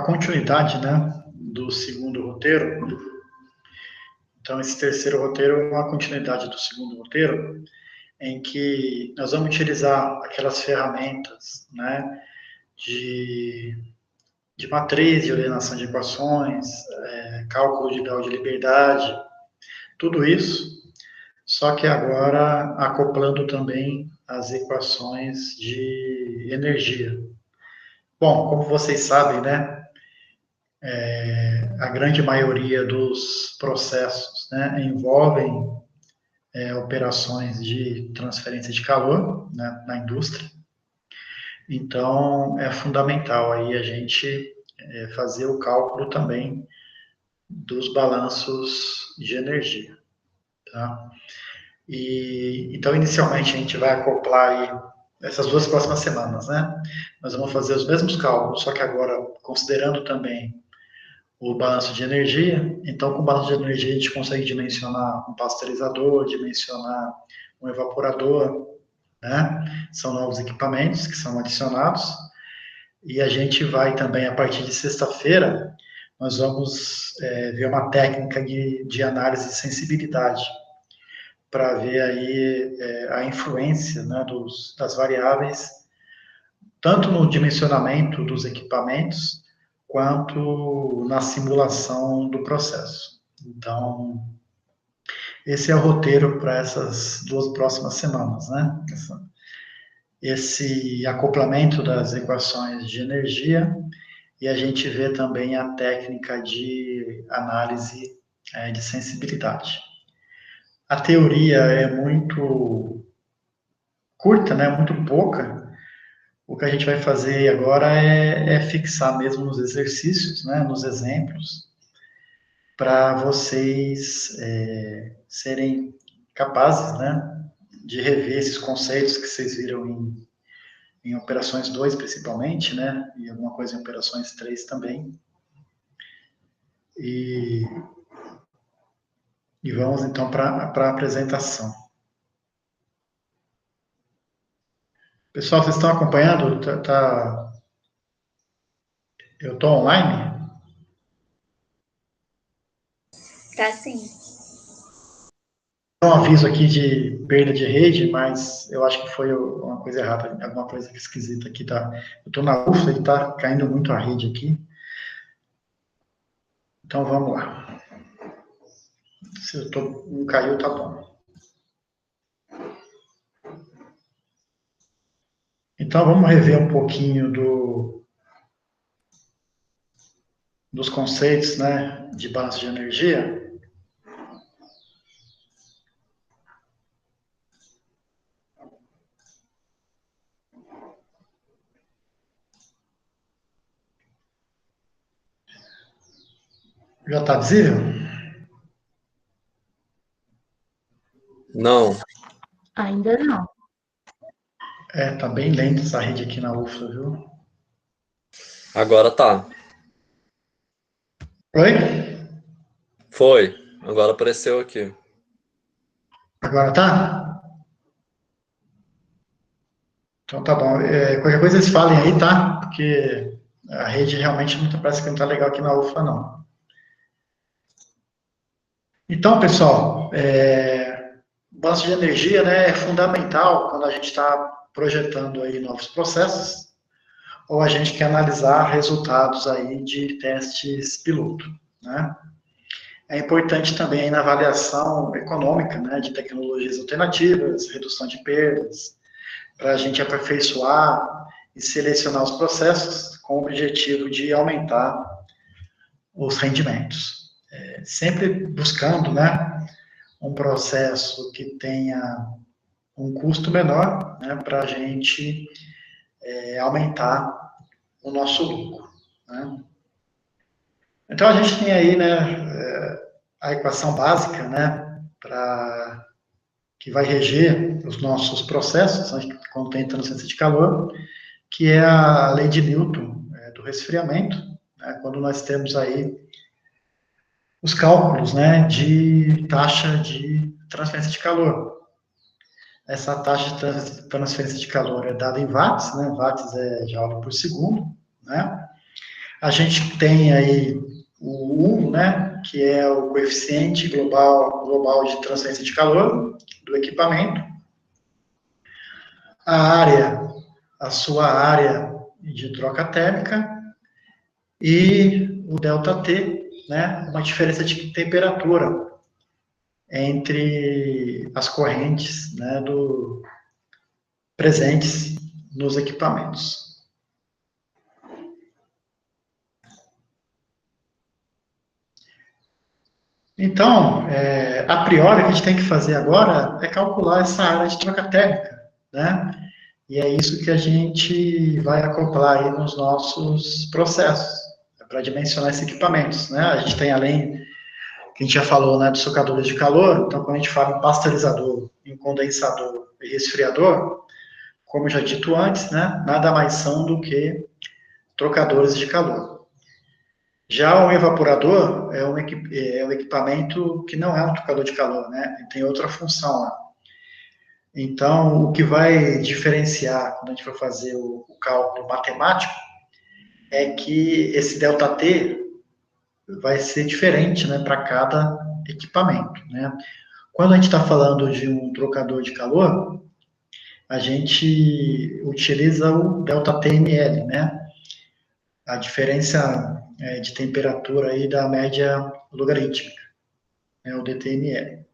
continuidade, né, do segundo roteiro. Então, esse terceiro roteiro é uma continuidade do segundo roteiro, em que nós vamos utilizar aquelas ferramentas, né, de matriz, de ordenação de equações, cálculo de grau de liberdade, tudo isso, só que agora acoplando também as equações de energia. Bom, como vocês sabem, né, a grande maioria dos processos, né, envolvem operações de transferência de calor, né, na indústria. Então, é fundamental aí a gente fazer o cálculo também dos balanços de energia, tá? Então, inicialmente, a gente vai acoplar aí essas 2 próximas semanas, né? Nós vamos fazer os mesmos cálculos, só que agora considerando também o balanço de energia. Então, com o balanço de energia, a gente consegue dimensionar um pasteurizador, dimensionar um evaporador, né? São novos equipamentos que são adicionados. E a gente vai também, a partir de sexta-feira, nós vamos ver uma técnica de análise de sensibilidade, para ver aí a influência, né, das variáveis, tanto no dimensionamento dos equipamentos, quanto na simulação do processo. Então, esse é o roteiro para essas 2 próximas semanas, né? Esse acoplamento das equações de energia, e a gente vê também a técnica de análise de sensibilidade. A teoria é muito curta, né? Muito pouca. O que a gente vai fazer agora é fixar mesmo nos exercícios, né? Nos exemplos, para vocês serem capazes, né, de rever esses conceitos que vocês viram em operações 2, principalmente, né, e alguma coisa em operações 3 também. E vamos, então, para a apresentação. Pessoal, vocês estão acompanhando? Eu estou online? Tá sim. Um aviso aqui de perda de rede, mas eu acho que foi uma coisa errada, alguma coisa esquisita aqui, tá? Eu estou na UFA e está caindo muito a rede aqui. Então vamos lá. Se não caiu, tá bom. Então vamos rever um pouquinho dos conceitos, né, de balanço de energia. Já está visível? Não. Ainda não. Tá bem lenta essa rede aqui na UFA, viu? Agora tá. Oi? Foi. Agora apareceu aqui. Agora tá? Então tá bom. Qualquer coisa eles falem aí, tá? Porque a rede realmente parece que não tá legal aqui na UFA, não. Então, pessoal, balanço de energia, né, é fundamental quando a gente está projetando aí novos processos, ou a gente quer analisar resultados aí de testes piloto, né? É importante também aí na avaliação econômica, né, de tecnologias alternativas, redução de perdas, para a gente aperfeiçoar e selecionar os processos com o objetivo de aumentar os rendimentos. Sempre buscando, né, um processo que tenha um custo menor, né, para a gente aumentar o nosso lucro, né? Então, a gente tem aí, né, a equação básica, né, que vai reger os nossos processos, né, quando tem transferência de calor, que é a lei de Newton do resfriamento, né, quando nós temos aí os cálculos, né, de taxa de transferência de calor. Essa taxa de transferência de calor é dada em watts, né, watts é joule por segundo, né? A gente tem aí o U, né, que é o coeficiente global de transferência de calor do equipamento. A sua área de troca térmica, e o ΔT, né, uma diferença de temperatura entre as correntes, né, presentes nos equipamentos. Então, a priori, o que a gente tem que fazer agora é calcular essa área de troca térmica, né? E é isso que a gente vai acoplar aí nos nossos processos, para dimensionar esses equipamentos, né? A gente tem, além, que a gente já falou, né, dos socadores de calor, então, quando a gente fala em pasteurizador, em condensador e resfriador, como eu já dito antes, né, nada mais são do que trocadores de calor. Já o evaporador é um equipamento que não é um trocador de calor, né? Ele tem outra função lá. Então, o que vai diferenciar quando a gente for fazer o cálculo matemático é que esse ΔT vai ser diferente, né, para cada equipamento, né? Quando a gente está falando de um trocador de calor, a gente utiliza o ΔTml, né? A diferença de temperatura aí da média logarítmica, né, o DTml.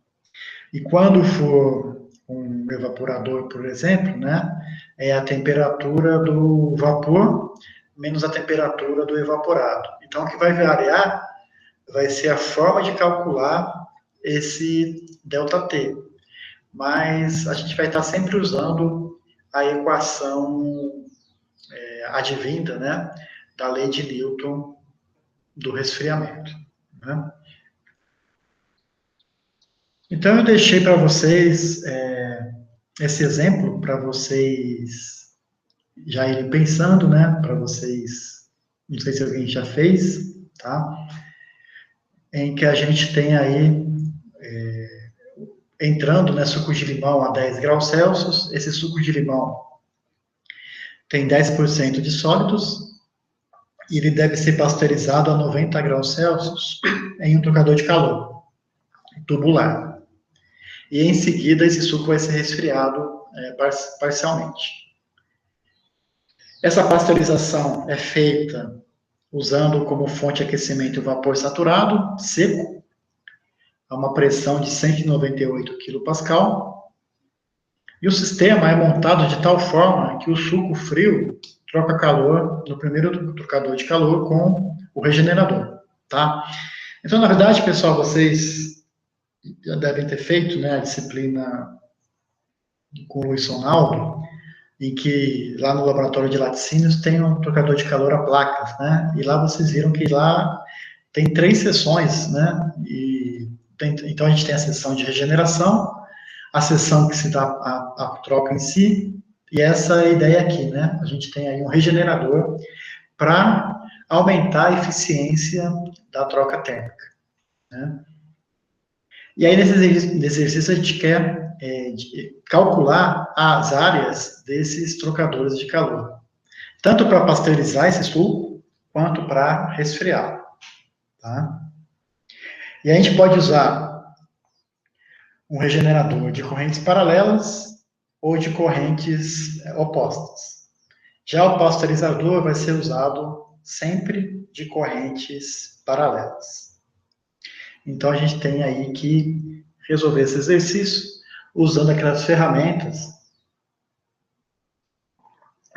E quando for um evaporador, por exemplo, né, é a temperatura do vapor menos a temperatura do evaporado. Então, o que vai variar vai ser a forma de calcular esse ΔT. Mas a gente vai estar sempre usando a equação advinda, né, da lei de Newton do resfriamento, né? Então, eu deixei para vocês esse exemplo, para vocês já irem pensando, né? Para vocês, não sei se alguém já fez, tá? Em que a gente tem aí, entrando, né, suco de limão a 10 graus Celsius, esse suco de limão tem 10% de sólidos, e ele deve ser pasteurizado a 90 graus Celsius em um trocador de calor tubular. E em seguida esse suco vai ser resfriado parcialmente. Essa pasteurização é feita usando como fonte de aquecimento o vapor saturado, seco, a uma pressão de 198 kPa, e o sistema é montado de tal forma que o suco frio troca calor no primeiro trocador de calor com o regenerador, tá? Então, na verdade, pessoal, vocês já devem ter feito, né, a disciplina com o Luiz Sonaldo, em que lá no laboratório de laticínios tem um trocador de calor a placas, né? E lá vocês viram que lá tem 3 seções, né? Então a gente tem a seção de regeneração, a seção que se dá a troca em si, e essa é a ideia aqui, né? A gente tem aí um regenerador para aumentar a eficiência da troca térmica, né? E aí, nesse exercício, a gente quer calcular as áreas desses trocadores de calor, tanto para pasteurizar esse suco, quanto para resfriar, tá? E a gente pode usar um regenerador de correntes paralelas ou de correntes opostas. Já o pasteurizador vai ser usado sempre de correntes paralelas. Então, a gente tem aí que resolver esse exercício usando aquelas ferramentas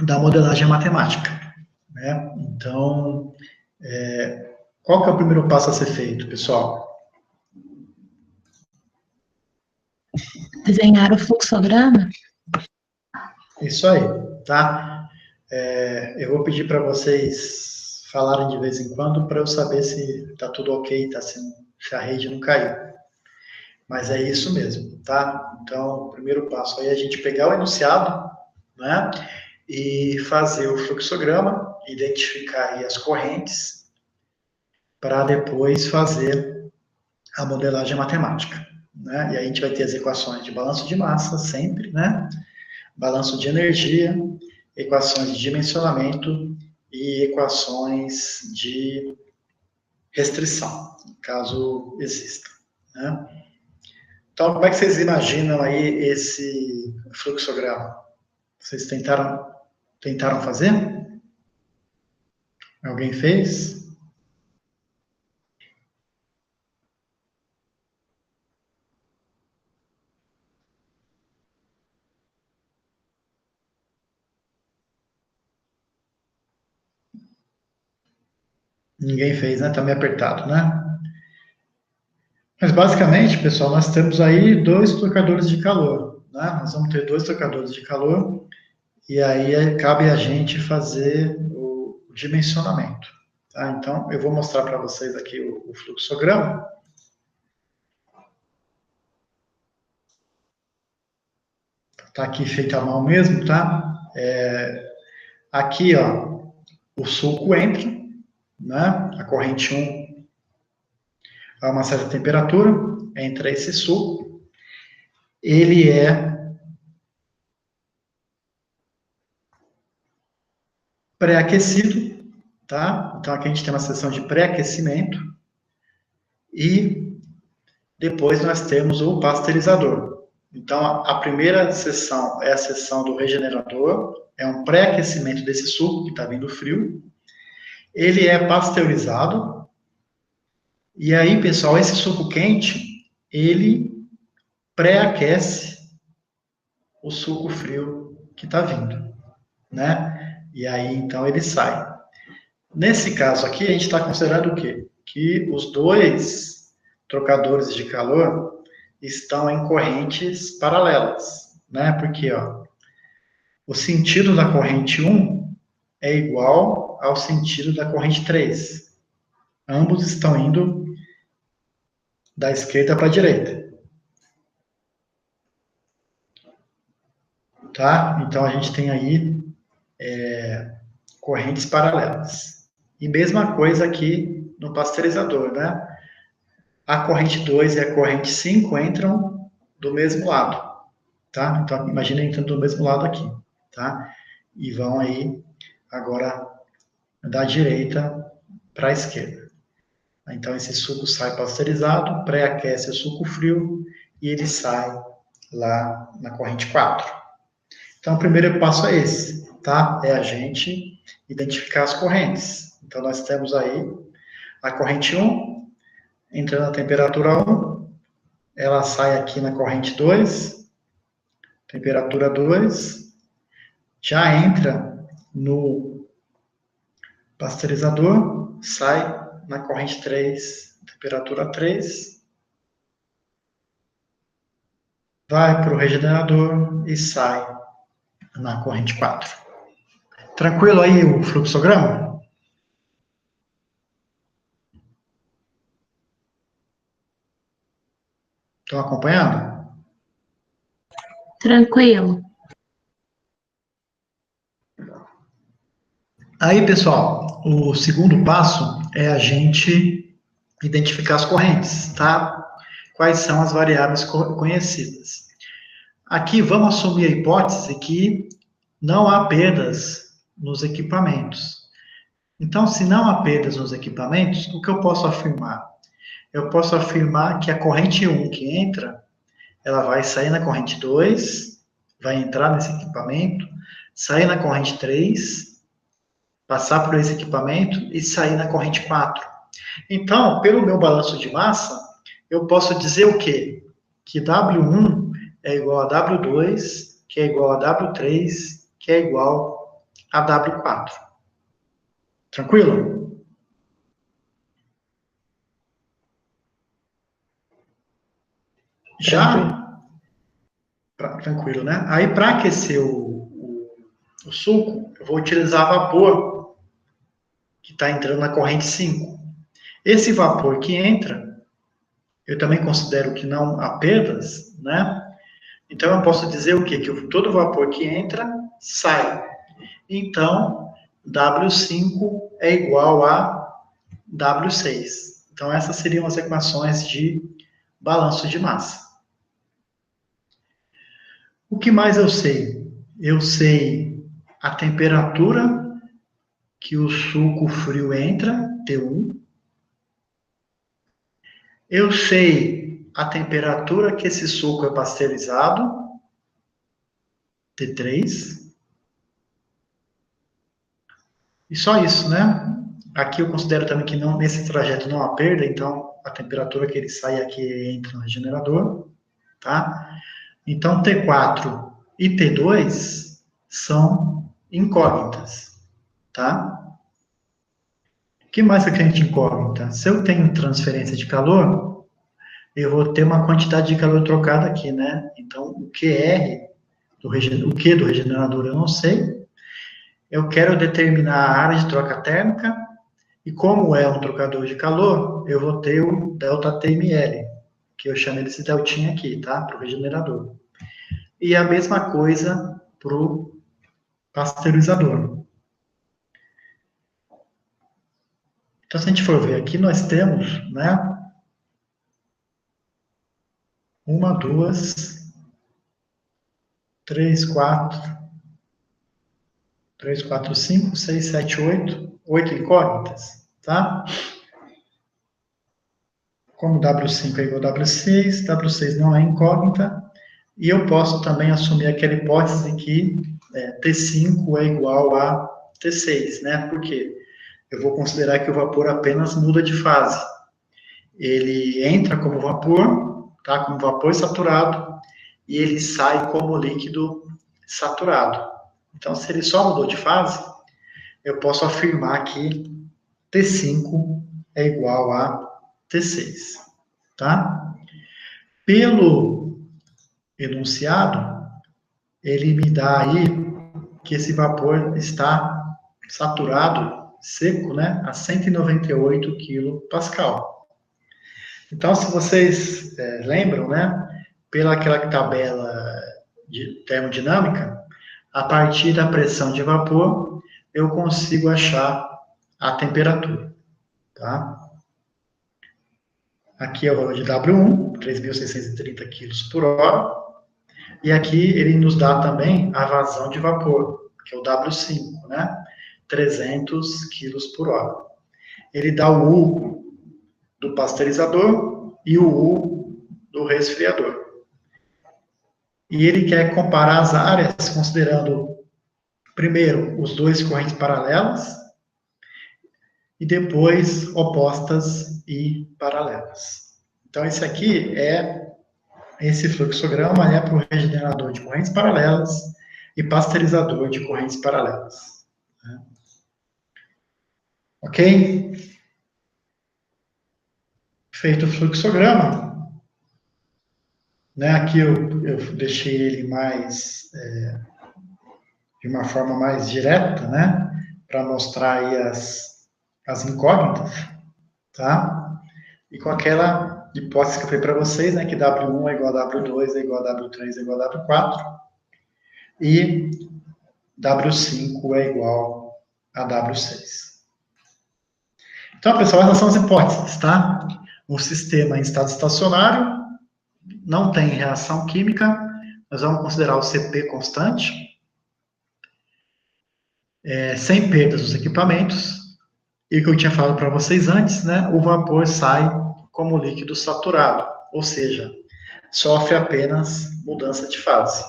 da modelagem matemática, né? Então, qual que é o primeiro passo a ser feito, pessoal? Desenhar o fluxograma? Isso aí, tá? Eu vou pedir para vocês falarem de vez em quando para eu saber se está tudo ok, se a rede não caiu. Mas é isso mesmo, tá? Então, o primeiro passo aí é a gente pegar o enunciado, né? E fazer o fluxograma, identificar aí as correntes, para depois fazer a modelagem matemática, né? E aí a gente vai ter as equações de balanço de massa sempre, né? Balanço de energia, equações de dimensionamento e equações de restrição, caso exista, né? Então, como é que vocês imaginam aí esse fluxograma? Vocês tentaram fazer? Alguém fez? Ninguém fez, né? Tá meio apertado, né? Mas basicamente, pessoal, nós temos aí dois trocadores de calor, né? Nós vamos ter dois trocadores de calor e aí cabe a gente fazer o dimensionamento, tá? Então, eu vou mostrar para vocês aqui o fluxograma. Tá aqui feito à mão mesmo, tá? Aqui, ó, o suco entra, né? A corrente 1 a uma certa temperatura, entra esse suco, ele é pré-aquecido, tá? Então aqui a gente tem uma seção de pré-aquecimento e depois nós temos o pasteurizador. Então a primeira seção é a seção do regenerador, é um pré-aquecimento desse suco que está vindo frio. Ele é pasteurizado e aí, pessoal, esse suco quente, ele pré-aquece o suco frio que está vindo, né? E aí, então, ele sai. Nesse caso aqui, a gente está considerando o quê? Que os dois trocadores de calor estão em correntes paralelas, né? Porque, ó, o sentido da corrente 1 é igual ao sentido da corrente 3. Ambos estão indo da esquerda para a direita. Tá? Então, a gente tem aí correntes paralelas. E mesma coisa aqui no pasteurizador, né? A corrente 2 e a corrente 5 entram do mesmo lado, tá? Então, imagina entrando do mesmo lado aqui, tá? E vão aí, agora, da direita para a esquerda. Então, esse suco sai pasteurizado, pré-aquece o suco frio e ele sai lá na corrente 4. Então, o primeiro passo é esse, tá? É a gente identificar as correntes. Então, nós temos aí a corrente 1, entrando na temperatura 1, ela sai aqui na corrente 2, temperatura 2, já entra no pasteurizador, sai na corrente 3, temperatura 3, vai para o regenerador e sai na corrente 4. Tranquilo aí o fluxograma? Estão acompanhando? Tranquilo. Aí, pessoal, o segundo passo é a gente identificar as correntes, tá? Quais são as variáveis conhecidas. Aqui vamos assumir a hipótese que não há perdas nos equipamentos. Então, se não há perdas nos equipamentos, o que eu posso afirmar? Eu posso afirmar que a corrente 1 que entra, ela vai sair na corrente 2, vai entrar nesse equipamento, sair na corrente 3, passar por esse equipamento e sair na corrente 4. Então, pelo meu balanço de massa, eu posso dizer o quê? Que W1 é igual a W2, que é igual a W3, que é igual a W4. Tranquilo? Já? Tranquilo, né? Aí, para aquecer o suco, eu vou utilizar vapor, que está entrando na corrente 5. Esse vapor que entra, eu também considero que não há perdas, né? Então, eu posso dizer o quê? Que todo vapor que entra, sai. Então, W5 é igual a W6. Então, essas seriam as equações de balanço de massa. O que mais eu sei? Eu sei a temperatura que o suco frio entra, T1. Eu sei a temperatura que esse suco é pasteurizado, T3. E só isso, né? Aqui eu considero também que não, nesse trajeto não há perda, então a temperatura que ele sai aqui entra no regenerador, tá? Então T4 e T2 são incógnitas, tá? O que mais que a gente incógnita? Se eu tenho transferência de calor, eu vou ter uma quantidade de calor trocada aqui, né? Então o QR, o Q do regenerador eu não sei. Eu quero determinar a área de troca térmica, e como é um trocador de calor, eu vou ter o ΔTml, que eu chamo desse deltinha aqui, tá? Para o regenerador. E a mesma coisa para o pasteurizador. Então, se a gente for ver aqui, nós temos, né? 1, 2, 3, 4, 5, 6, 7, 8 incógnitas, tá? Como W5 é igual a W6, W6 não é incógnita, e eu posso também assumir aquela hipótese que T5 é igual a T6, né? Por quê? Eu vou considerar que o vapor apenas muda de fase. Ele entra como vapor, tá? Como vapor saturado, e ele sai como líquido saturado. Então, se ele só mudou de fase, eu posso afirmar que T5 é igual a T6, tá? Pelo enunciado, ele me dá aí que esse vapor está saturado, seco, né, a 198 kPa. Então, se vocês lembram, né, pela aquela tabela de termodinâmica, a partir da pressão de vapor, eu consigo achar a temperatura, tá? Aqui é o valor de W1, 3.630 kg por hora, e aqui ele nos dá também a vazão de vapor, que é o W5, né? 300 kg por hora. Ele dá o U do pasteurizador e o U do resfriador. E ele quer comparar as áreas considerando, primeiro, os dois correntes paralelas e depois opostas e paralelas. Então, esse fluxograma é para o regenerador de correntes paralelas e pasteurizador de correntes paralelas. Né? Ok? Feito o fluxograma, né? Aqui eu deixei ele mais de uma forma mais direta, né? Para mostrar aí as incógnitas, tá? E com aquela hipótese que eu falei para vocês, né? Que W1 é igual a W2, é igual a W3, é igual a W4. E W5 é igual a W6. Então, pessoal, essas são as hipóteses, tá? O sistema em estado estacionário não tem reação química, nós vamos considerar o CP constante, sem perdas dos equipamentos, e o que eu tinha falado para vocês antes, né? O vapor sai como líquido saturado, ou seja, sofre apenas mudança de fase.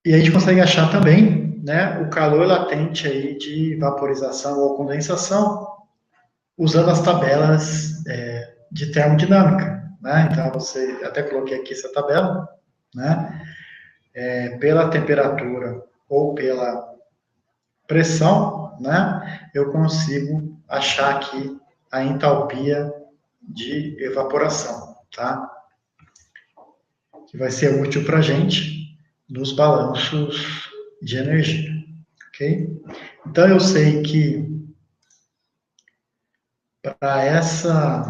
E a gente consegue achar também, né, o calor latente aí de vaporização ou condensação, usando as tabelas de termodinâmica, né? Então, você até coloquei aqui essa tabela, né? Pela temperatura ou pela pressão, né? Eu consigo achar aqui a entalpia de evaporação, tá? Que vai ser útil para a gente nos balanços de energia, ok? Então, eu sei que para essa...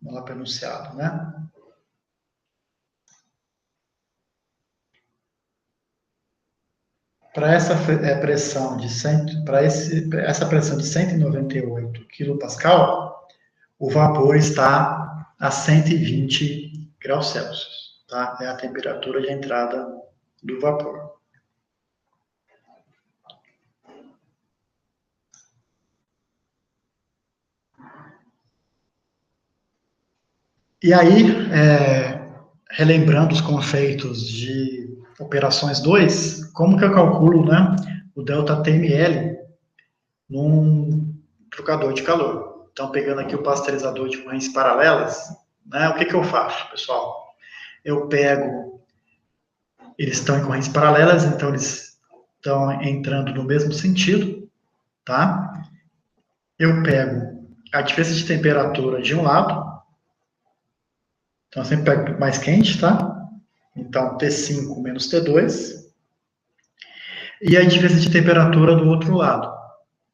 Vamos lá para o enunciado, né? Para essa pressão de essa pressão de 198 kPa, o vapor está a 120 graus Celsius, tá? É a temperatura de entrada do vapor. E aí, relembrando os conceitos de operações 2, como que eu calculo, né, o ΔTml num trocador de calor? Então, pegando aqui o pasteurizador de correntes paralelas, né, o que eu faço, pessoal? Eu pego, eles estão em correntes paralelas, então eles estão entrando no mesmo sentido, tá? Eu pego a diferença de temperatura de um lado, então eu sempre pego mais quente, tá? Então, T5 menos T2. E a diferença de temperatura do outro lado,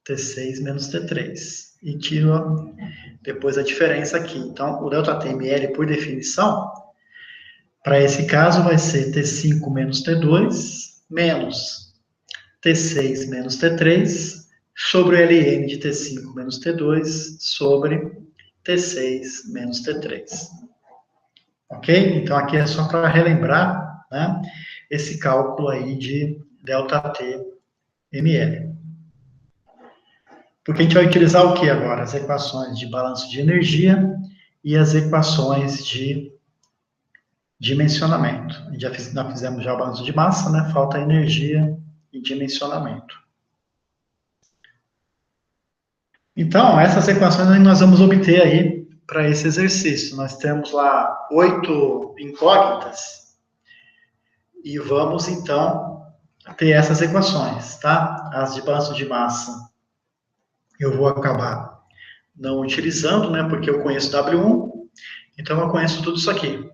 T6 menos T3. E tiro depois a diferença aqui. Então, o ΔTml, por definição, para esse caso, vai ser T5 menos T2 menos T6 menos T3 sobre o ln de T5 menos T2 sobre T6 menos T3. Ok? Então, aqui é só para relembrar, né, esse cálculo aí de ΔTml. Porque a gente vai utilizar o que agora? As equações de balanço de energia e as equações de dimensionamento. Nós fizemos já o balanço de massa, né? Falta energia e dimensionamento. Então, essas equações nós vamos obter aí para esse exercício. Nós temos lá 8 incógnitas e vamos, então, ter essas equações, tá? As de balanço de massa eu vou acabar não utilizando, né? Porque eu conheço W1, então eu conheço tudo isso aqui.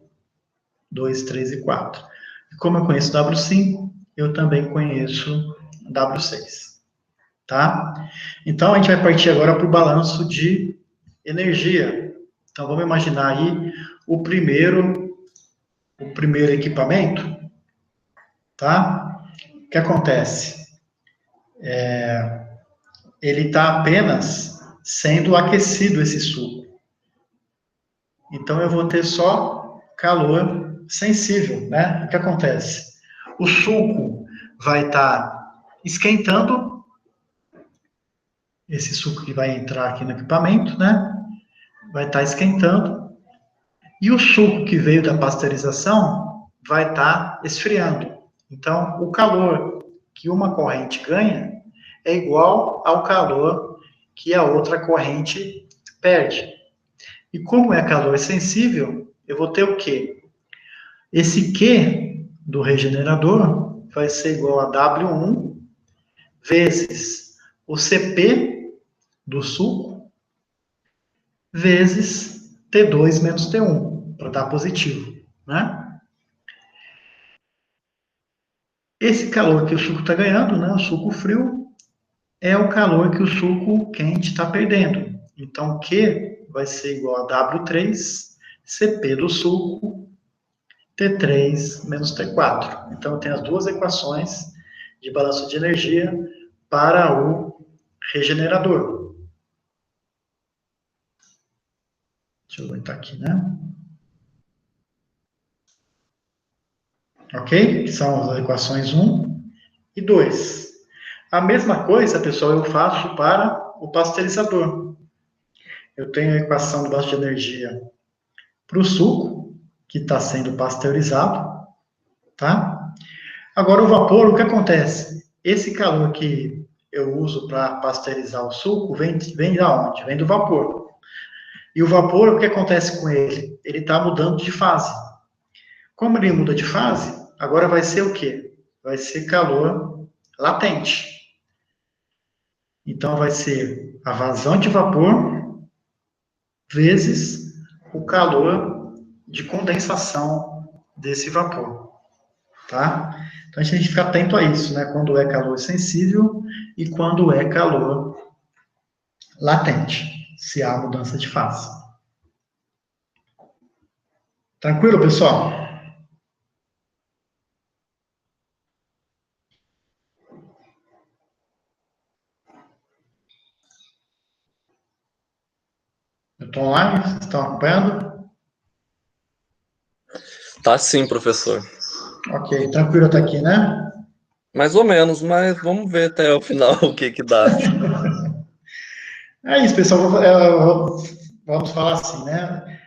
2, 3 e 4. E como eu conheço W5, eu também conheço W6. Tá? Então, a gente vai partir agora para o balanço de energia. Então, vamos imaginar aí o primeiro equipamento. Tá? O que acontece? Ele está apenas sendo aquecido, esse suco. Então, eu vou ter só calor sensível, né? O que acontece? O suco vai estar esquentando, esse suco que vai entrar aqui no equipamento, né? Vai estar esquentando, e o suco que veio da pasteurização vai estar esfriando. Então, o calor que uma corrente ganha é igual ao calor que a outra corrente perde. E como é calor sensível, eu vou ter o quê? Esse Q do regenerador vai ser igual a W1 vezes o CP do suco vezes T2 menos T1, para dar positivo, né? Esse calor que o suco está ganhando, né, o suco frio, é o calor que o suco quente está perdendo. Então, Q vai ser igual a W3, CP do suco, T3 menos T4. Então, eu tenho as duas equações de balanço de energia para o regenerador. Deixa eu botar aqui, né? Ok? Que são as equações 1 e 2. A mesma coisa, pessoal, eu faço para o pasteurizador. Eu tenho a equação do balanço de energia para o suco, que está sendo pasteurizado, tá? Agora, o vapor, o que acontece? Esse calor que eu uso para pasteurizar o suco vem de onde? Vem do vapor. E o vapor, o que acontece com ele? Ele está mudando de fase. Como ele muda de fase, agora vai ser o quê? Vai ser calor latente. Então, vai ser a vazão de vapor vezes o calor de condensação desse vapor, tá? Então, a gente tem que ficar atento a isso, né? Quando é calor sensível e quando é calor latente, se há mudança de fase. Tranquilo, pessoal? Eu estou online? Vocês estão acompanhando? Tá sim, professor. Ok, tranquilo até aqui, né? Mais ou menos, mas vamos ver até o final o que dá. É isso, pessoal. Vamos falar assim, né?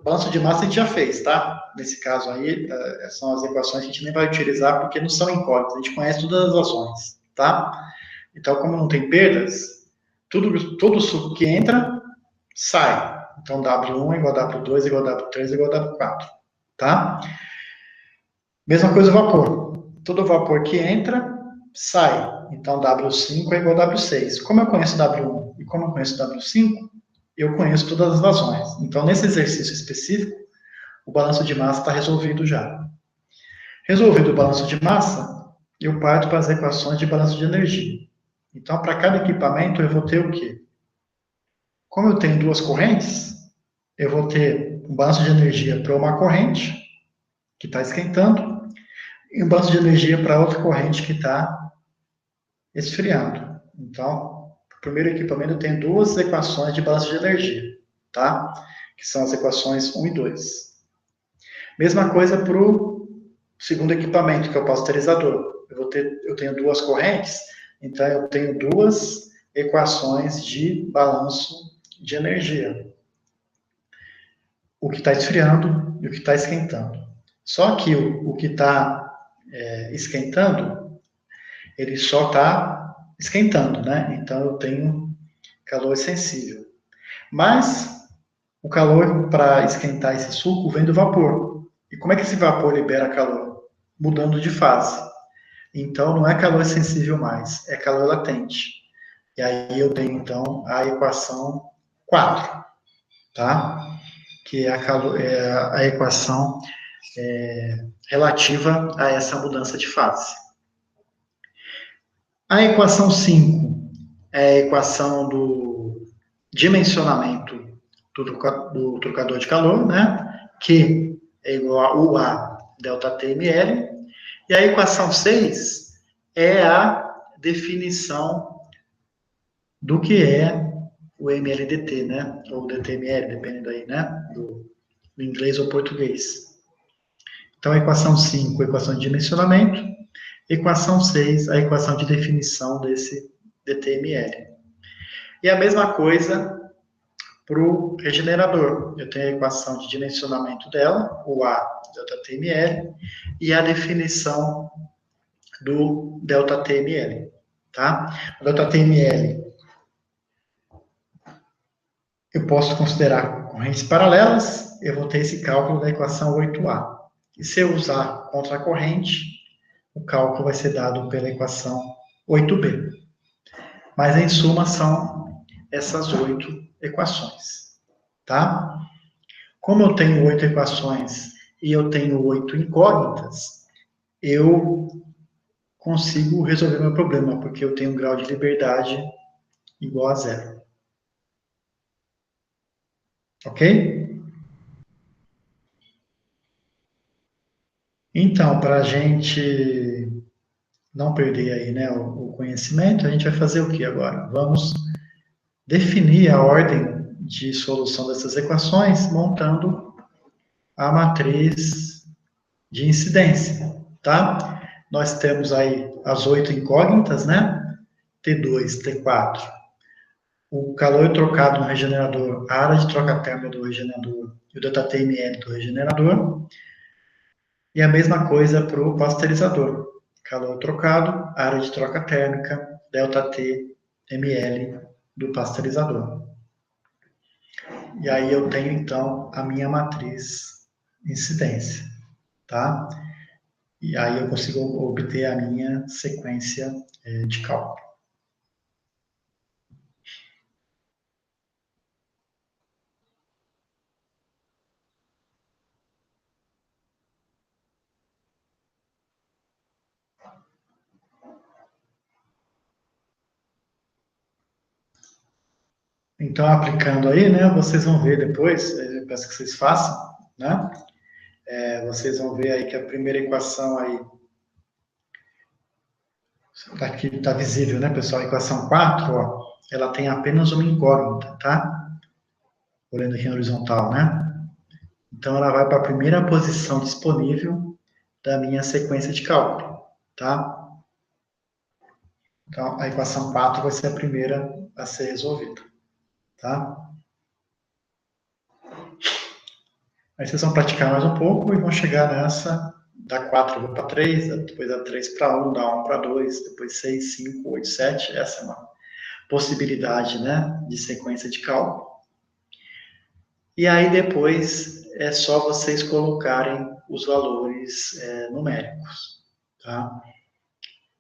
balanço de massa a gente já fez, tá? Nesse caso aí, são as equações que a gente nem vai utilizar porque não são incógnitas, a gente conhece todas as ações, tá? Então, como não tem perdas, todo suco que entra, sai. Então, W1 é igual a W2, igual a W3, igual a W4, tá? Mesma coisa o vapor. Todo vapor que entra, sai. Então, W5 é igual a W6. Como eu conheço W1 e como eu conheço W5, eu conheço todas as vazões. Então, nesse exercício específico, o balanço de massa está resolvido já. Resolvido o balanço de massa, eu parto para as equações de balanço de energia. Então, para cada equipamento, eu vou ter o quê? Como eu tenho duas correntes, eu vou ter um balanço de energia para uma corrente, que está esquentando, e um balanço de energia para outra corrente que está esfriando. Então, o primeiro equipamento eu tenho duas equações de balanço de energia, tá? Que são as equações 1 e 2. Mesma coisa para o segundo equipamento, que é o pasteurizador. Eu tenho duas correntes, então eu tenho duas equações de balanço de energia. O que está esfriando e o que está esquentando. Só que o que está esquentando, ele só está esquentando, né? Então eu tenho calor sensível. Mas o calor para esquentar esse suco vem do vapor. E como é que esse vapor libera calor? Mudando de fase. Então não é calor sensível mais, é calor latente. E aí eu tenho então a equação 4, tá? Que é a equação relativa a essa mudança de fase. A equação 5 é a equação do dimensionamento do trocador de calor, né? Que é igual a UA delta TML. E a equação 6 é a definição do que é o MLDT, né? Ou DTML, dependendo aí, né? Do inglês ou português. Então, a equação 5, a equação de dimensionamento. Equação 6, a equação de definição desse DTML. E a mesma coisa para o regenerador. Eu tenho a equação de dimensionamento dela, o A delta TML, e a definição do delta TML. Tá? O delta TML eu posso considerar correntes paralelas, eu vou ter esse cálculo da equação 8A. E se eu usar contracorrente, o cálculo vai ser dado pela equação 8B. Mas, em suma, são essas 8 equações, tá? Como eu tenho 8 equações e eu tenho 8 incógnitas, eu consigo resolver meu problema, porque eu tenho um grau de liberdade igual a 0. Ok? Então, para a gente não perder aí, né, o conhecimento, a gente vai fazer o que agora? Vamos definir a ordem de solução dessas equações montando a matriz de incidência, tá? Nós temos aí as 8 incógnitas, né? T2, T4. O calor trocado no regenerador, a área de troca térmica do regenerador e o ΔTML do regenerador. E a mesma coisa para o pasteurizador. Calor trocado, área de troca térmica, ΔTML do pasteurizador. E aí eu tenho, então, a minha matriz incidência, tá? E aí eu consigo obter a minha sequência de cálculo. Então, aplicando aí, né, vocês vão ver depois, eu peço que vocês façam, né? Vocês vão ver aí que a primeira equação aí, aqui está visível, né, pessoal? A equação 4, ó, ela tem apenas uma incógnita, tá? Olhando aqui na horizontal, né? Então, ela vai para a primeira posição disponível da minha sequência de cálculo, tá? Então, a equação 4 vai ser a primeira a ser resolvida, tá? Aí vocês vão praticar mais um pouco e vão chegar nessa, da 4 eu vou para 3, depois da 3 para 1, da 1 para 2, depois 6, 5, 8, 7. Essa é uma possibilidade, né, de sequência de cálculo. E aí depois é só vocês colocarem os valores numéricos, tá?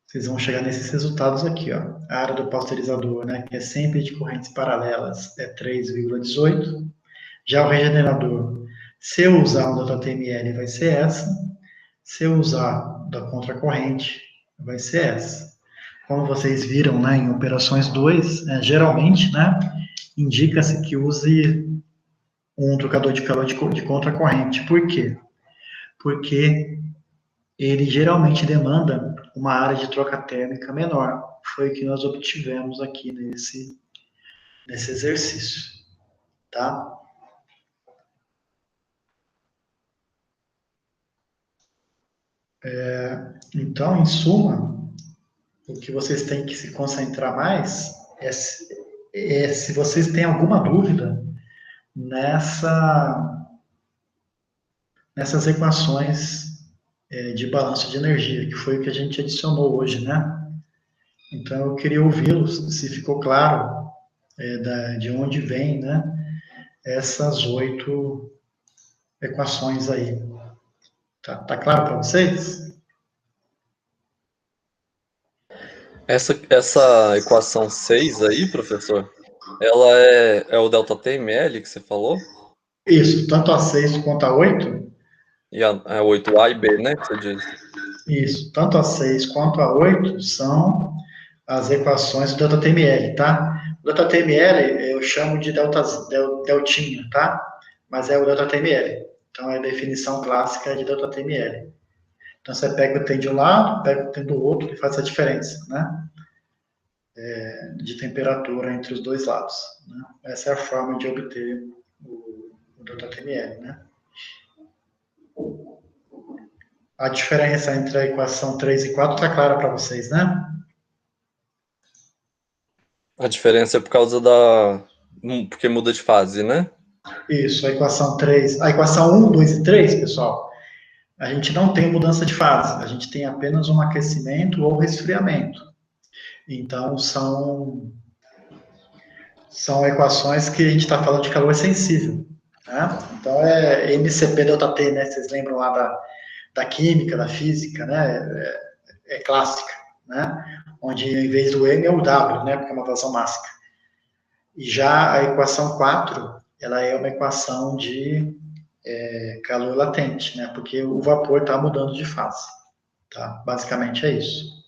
Vocês vão chegar nesses resultados aqui, ó. A área do pasteurizador, né, que é sempre de correntes paralelas, é 3,18. Já o regenerador, se eu usar o ΔTML, vai ser essa. Se eu usar da contracorrente, vai ser essa. Como vocês viram, né, em operações 2, geralmente, né, indica-se que use um trocador de calor de contracorrente. Por quê? Porque ele geralmente demanda uma área de troca térmica menor. Foi o que nós obtivemos aqui nesse exercício, tá? Então, em suma, o que vocês têm que se concentrar mais é se vocês têm alguma dúvida nessas equações de balanço de energia, que foi o que a gente adicionou hoje, né? Então, eu queria ouvi-los, se ficou claro de onde vem, né, essas 8 equações aí. Tá claro para vocês? Essa equação 6 aí, professor, ela é o ΔTML que você falou? Isso, tanto a 6 quanto a 8. E a 8A e B, né, que você disse. Isso, tanto a 6 quanto a 8 são as equações do ΔTML, tá? O ΔTML eu chamo de deltinha, tá? Mas é o ΔTML. Então, é a definição clássica de ΔTML. Então, você pega o tem de um lado, pega o tem do outro e faz a diferença, né? De temperatura entre os dois lados. Né? Essa é a forma de obter o ΔTML, né? A diferença entre a equação 3 e 4 está clara para vocês, né? A diferença é por causa porque muda de fase, né? Isso, a equação 3. A equação 1, 2 e 3, pessoal, a gente não tem mudança de fase, a gente tem apenas um aquecimento ou resfriamento. Então, são equações que a gente está falando de calor sensível. Né? Então, é MCP ΔT, né? Vocês lembram lá da química, da física, né? É clássica, né? Onde em vez do M é o W, né? Porque é uma vazão máxima. E já a equação 4, ela é uma equação de calor latente, né? Porque o vapor está mudando de fase, tá? Basicamente é isso.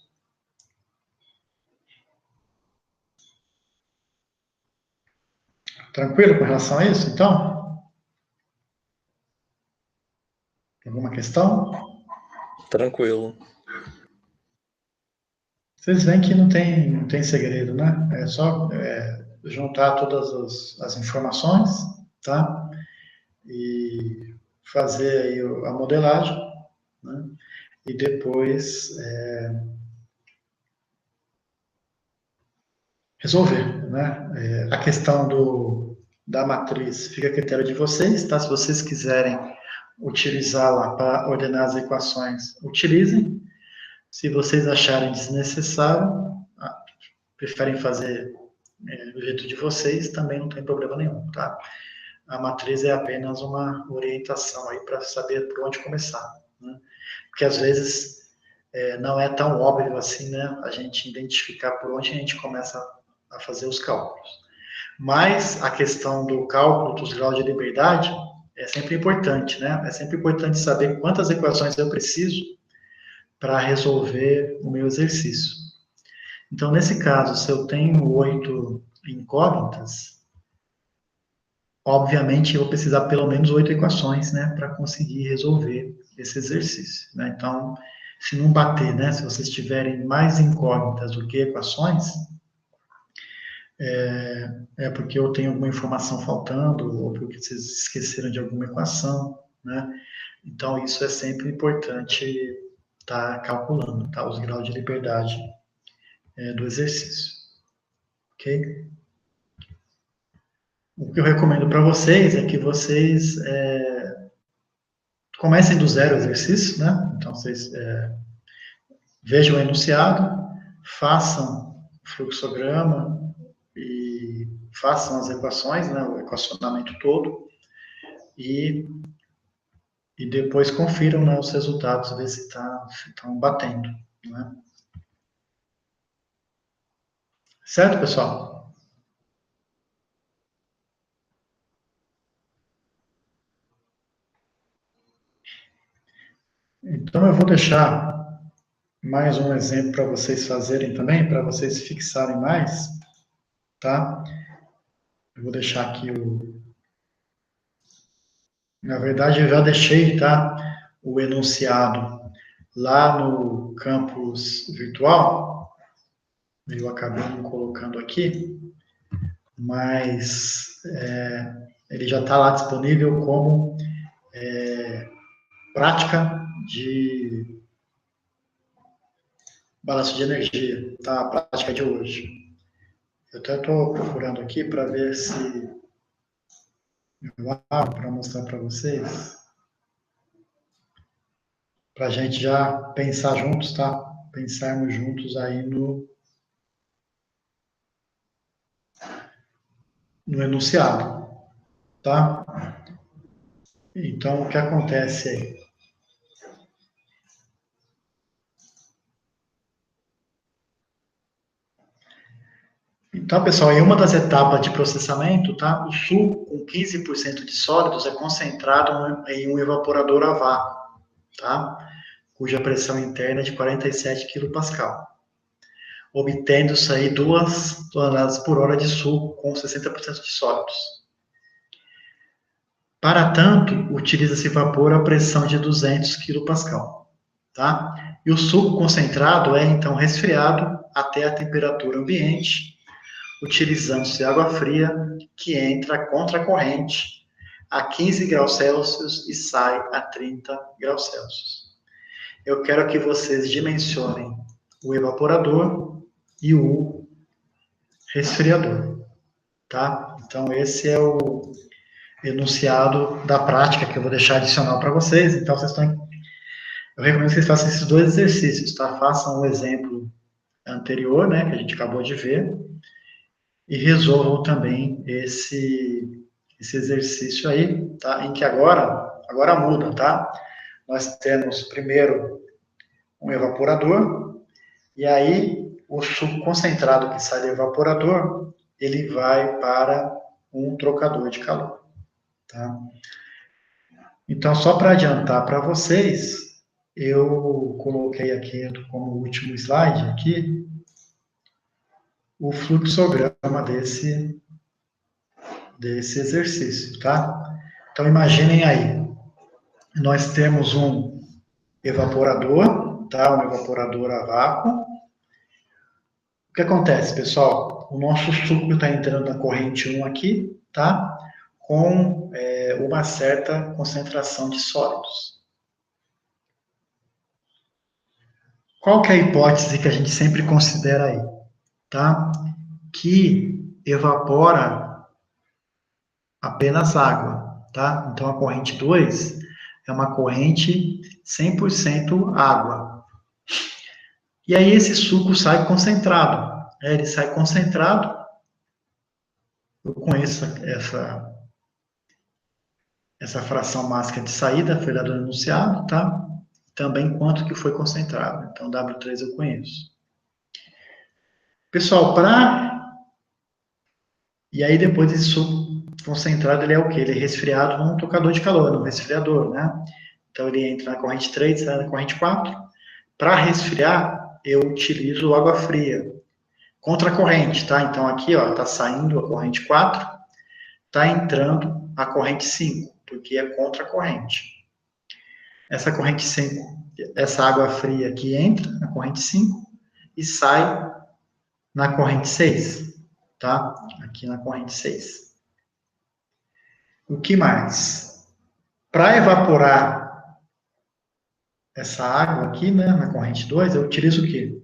Tranquilo com relação a isso, então? Alguma questão? Tranquilo. Vocês veem que não tem segredo, né? É só juntar todas as informações, tá? E fazer aí a modelagem, né? E depois resolver, né? A questão da matriz fica a critério de vocês, tá? Se vocês quiserem utilizá-la para ordenar as equações, utilizem. Se vocês acharem desnecessário, preferem fazer do jeito de vocês, também não tem problema nenhum, tá? A matriz é apenas uma orientação aí para saber por onde começar, né? Porque às vezes não é tão óbvio assim, né? A gente identificar por onde a gente começa a fazer os cálculos. Mas a questão do cálculo dos graus de liberdade é sempre importante, né? É sempre importante saber quantas equações eu preciso para resolver o meu exercício. Então, nesse caso, se eu tenho 8 incógnitas, obviamente eu vou precisar pelo menos 8 equações, né, para conseguir resolver esse exercício, né? Então, se não bater, né, se vocês tiverem mais incógnitas do que equações, porque eu tenho alguma informação faltando, ou porque vocês esqueceram de alguma equação, né? Então, isso é sempre importante estar calculando, tá, os graus de liberdade do exercício, ok? O que eu recomendo para vocês é que vocês comecem do zero o exercício, né? Então, vocês vejam o enunciado, façam o fluxograma e façam as equações, né? O equacionamento todo, e depois confiram, né, os resultados, ver se estão batendo, né? Certo, pessoal? Então, eu vou deixar mais um exemplo para vocês fazerem também, para vocês fixarem mais, tá? Eu vou deixar aqui Na verdade, eu já deixei, tá, o enunciado lá no campus virtual, eu acabei não colocando aqui, mas ele já está lá disponível como prática de balanço de energia, tá? A prática de hoje. Eu até estou procurando aqui para ver se para mostrar para vocês, para a gente já pensar juntos, tá? Pensarmos juntos aí no enunciado, tá? Então, o que acontece aí? Então, pessoal, em uma das etapas de processamento, tá? O suco com 15% de sólidos é concentrado em um evaporador a vácuo, tá? Cuja pressão interna é de 47 kPa, obtendo-se aí 2 toneladas por hora de suco com 60% de sólidos. Para tanto, utiliza-se vapor a pressão de 200 kPa, tá? E o suco concentrado é, então, resfriado até a temperatura ambiente, utilizando-se água fria, que entra contra a corrente a 15 graus Celsius e sai a 30 graus Celsius. Eu quero que vocês dimensionem o evaporador e o resfriador, tá? Então, esse é o enunciado da prática que eu vou deixar adicional para vocês. Então, eu recomendo que vocês façam esses dois exercícios, tá? Façam o exemplo anterior, né, que a gente acabou de ver, e resolvam também esse exercício aí, tá? Em que agora muda, tá? Nós temos primeiro um evaporador, e aí o suco concentrado que sai do evaporador, ele vai para um trocador de calor, tá? Então, só para adiantar para vocês, eu coloquei aqui como último slide aqui o fluxograma desse exercício, tá? Então, imaginem aí, nós temos um evaporador, tá? Um evaporador a vácuo. O que acontece, pessoal? O nosso suco está entrando na corrente 1 aqui, tá? Com uma certa concentração de sólidos. Qual que é a hipótese que a gente sempre considera aí, tá? Que evapora apenas água, tá? Então, a corrente 2 é uma corrente 100% água. E aí, esse suco sai concentrado. Ele sai concentrado. Eu conheço essa fração máxima de saída, foi lá do enunciado, tá? Também quanto que foi concentrado. Então, W3 eu conheço. Pessoal, E aí, depois desse suco concentrado, ele é o quê? Ele é resfriado num tocador de calor, num resfriador, né? Então, ele entra na corrente 3, sai na corrente 4. Para resfriar, eu utilizo água fria. Contra a corrente, tá? Então, aqui, ó, tá saindo a corrente 4, tá entrando a corrente 5, porque é contra a corrente. Essa corrente 5, essa água fria aqui entra na corrente 5 e sai na corrente 6, tá? Aqui na corrente 6. O que mais? Para evaporar essa água aqui, né, na corrente 2, eu utilizo o quê?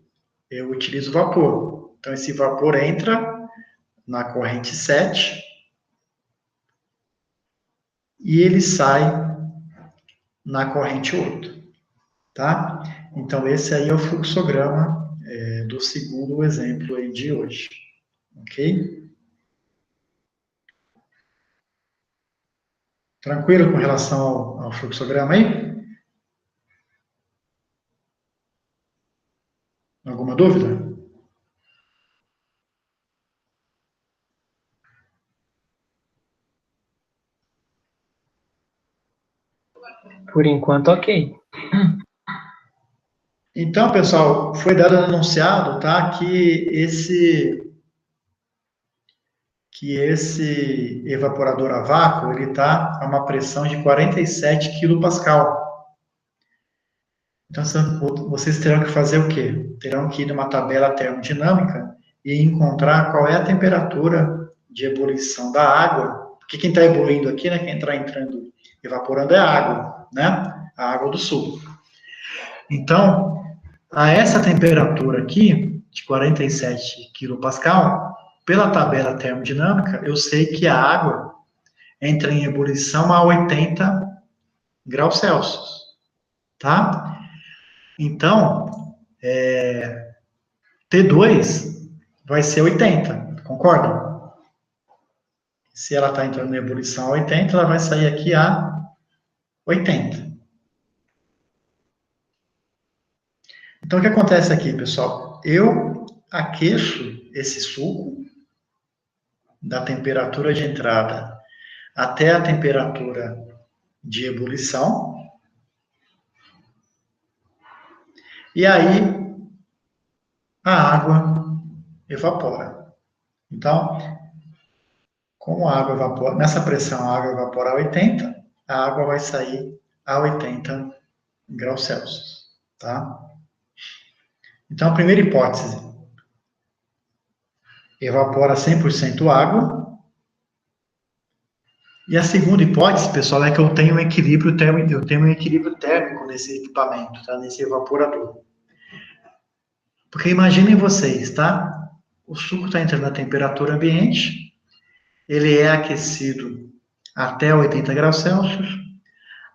Eu utilizo vapor. Então, esse vapor entra na corrente 7 e ele sai na corrente 8, tá? Então, esse aí é o fluxograma do segundo exemplo aí de hoje, ok? Tranquilo com relação ao fluxograma aí? Alguma dúvida? Por enquanto, ok. Então, pessoal, foi dado anunciado, tá, que esse evaporador a vácuo, ele está a uma pressão de 47 kPa. Então, vocês terão que fazer o quê? Terão que ir numa tabela termodinâmica e encontrar qual é a temperatura de ebulição da água, porque quem está ebulindo aqui, né, quem está entrando, evaporando é a água, né? A água do suco. Então, a essa temperatura aqui, de 47 kPa, pela tabela termodinâmica, eu sei que a água entra em ebulição a 80 graus Celsius, tá? Então, T2 vai ser 80, concorda? Se ela está entrando em ebulição a 80, ela vai sair aqui a 80. Então, o que acontece aqui, pessoal? Eu aqueço esse suco da temperatura de entrada até a temperatura de ebulição. E aí, a água evapora. Então, como a água evapora, nessa pressão a água evapora a 80, a água vai sair a 80 graus Celsius, tá? Então, a primeira hipótese, evapora 100% água. E a segunda hipótese, pessoal, é que eu tenho um equilíbrio térmico nesse equipamento, tá? Nesse evaporador. Porque imaginem vocês, tá? O suco está entrando na temperatura ambiente, ele é aquecido até 80 graus Celsius.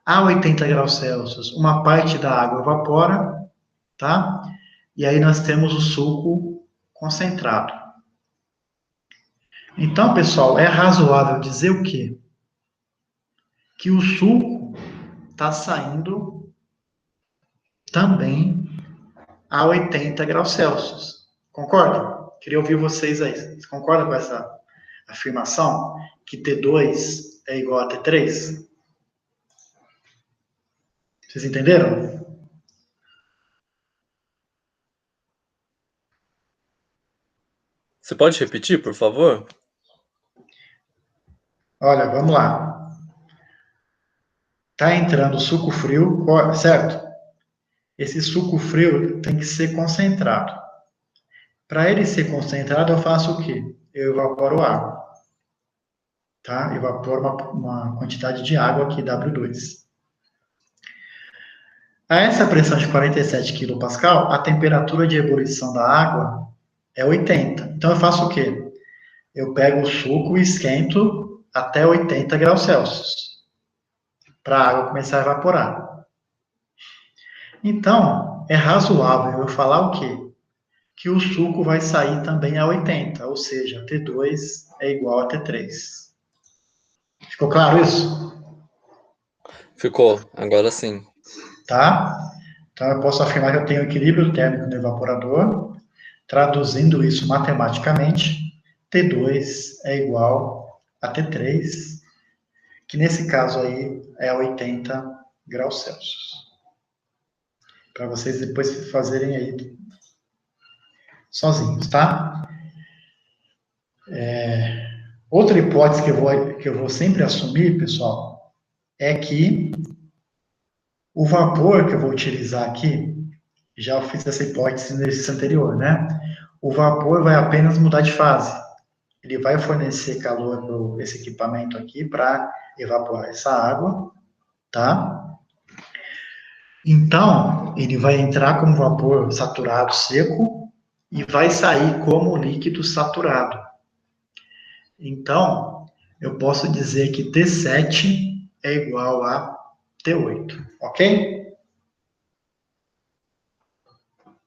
A 80 graus Celsius, uma parte da água evapora, tá? E aí nós temos o suco concentrado. Então, pessoal, é razoável dizer o quê? Que o suco está saindo também a 80 graus Celsius. Concorda? Queria ouvir vocês aí. Vocês concordam com essa afirmação? Que T2 é igual a T3? Vocês entenderam? Você pode repetir, por favor? Olha, vamos lá. Tá entrando suco frio, certo? Esse suco frio tem que ser concentrado. Para ele ser concentrado, eu faço o quê? Eu evaporo água. Tá? Evaporo uma quantidade de água aqui, W2. A essa pressão de 47 kPa, a temperatura de ebulição da água é 80. Então, eu faço o quê? Eu pego o suco e esquento até 80 graus Celsius, para a água começar a evaporar. Então, é razoável eu falar o quê? Que o suco vai sair também a 80, ou seja, T2 é igual a T3. Ficou claro isso? Ficou, agora sim. Tá? Então, eu posso afirmar que eu tenho equilíbrio térmico no evaporador. Traduzindo isso matematicamente, T2 é igual a T3, que nesse caso aí é 80 graus Celsius. Para vocês depois fazerem aí sozinhos, tá? Outra hipótese que eu vou sempre assumir, pessoal, é que o vapor que eu vou utilizar aqui, já fiz essa hipótese no exercício anterior, né? O vapor vai apenas mudar de fase. Ele vai fornecer calor para esse equipamento aqui para evaporar essa água, tá? Então, ele vai entrar como vapor saturado seco e vai sair como líquido saturado. Então, eu posso dizer que T7 é igual a T8, ok?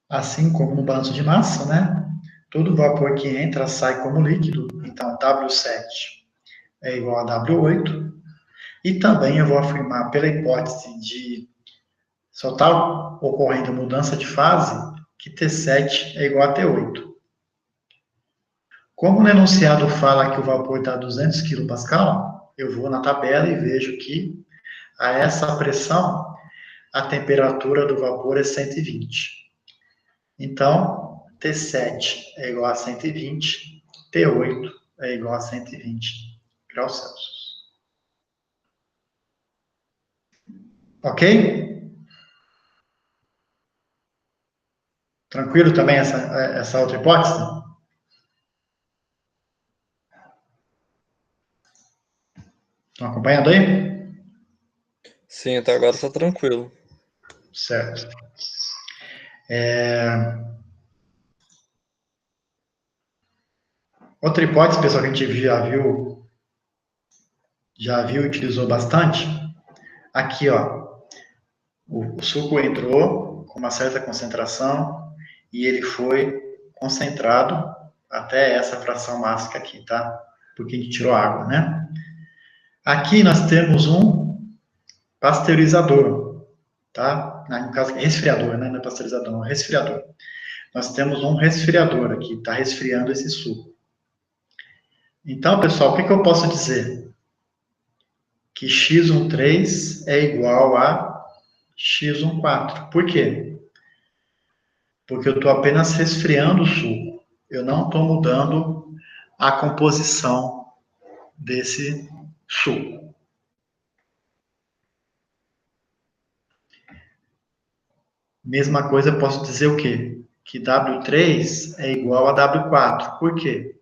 Assim como no balanço de massa, né? Todo vapor que entra sai como líquido, então W7 é igual a W8. E também eu vou afirmar, pela hipótese de só estar ocorrendo mudança de fase, que T7 é igual a T8. Como no enunciado fala que o vapor está a 200 kPa, eu vou na tabela e vejo que a essa pressão, a temperatura do vapor é 120. Então, T7 é igual a 120, T8 é igual a 120 graus Celsius. Ok? Tranquilo também essa outra hipótese? Estão acompanhando aí? Sim, até agora tá tranquilo. Certo. Outra hipótese, pessoal, que a gente já viu e utilizou bastante. Aqui, ó, o suco entrou com uma certa concentração e ele foi concentrado até essa fração máxima aqui, tá? Porque a gente tirou água, né? Aqui nós temos um pasteurizador, tá? No caso, resfriador, né? Não é pasteurizador, não é resfriador. Nós temos um resfriador aqui, está resfriando esse suco. Então, pessoal, o que eu posso dizer? Que x13 é igual a x14. Por quê? Porque eu estou apenas resfriando o suco. Eu não estou mudando a composição desse suco. Mesma coisa, eu posso dizer o quê? Que W3 é igual a W4. Por quê?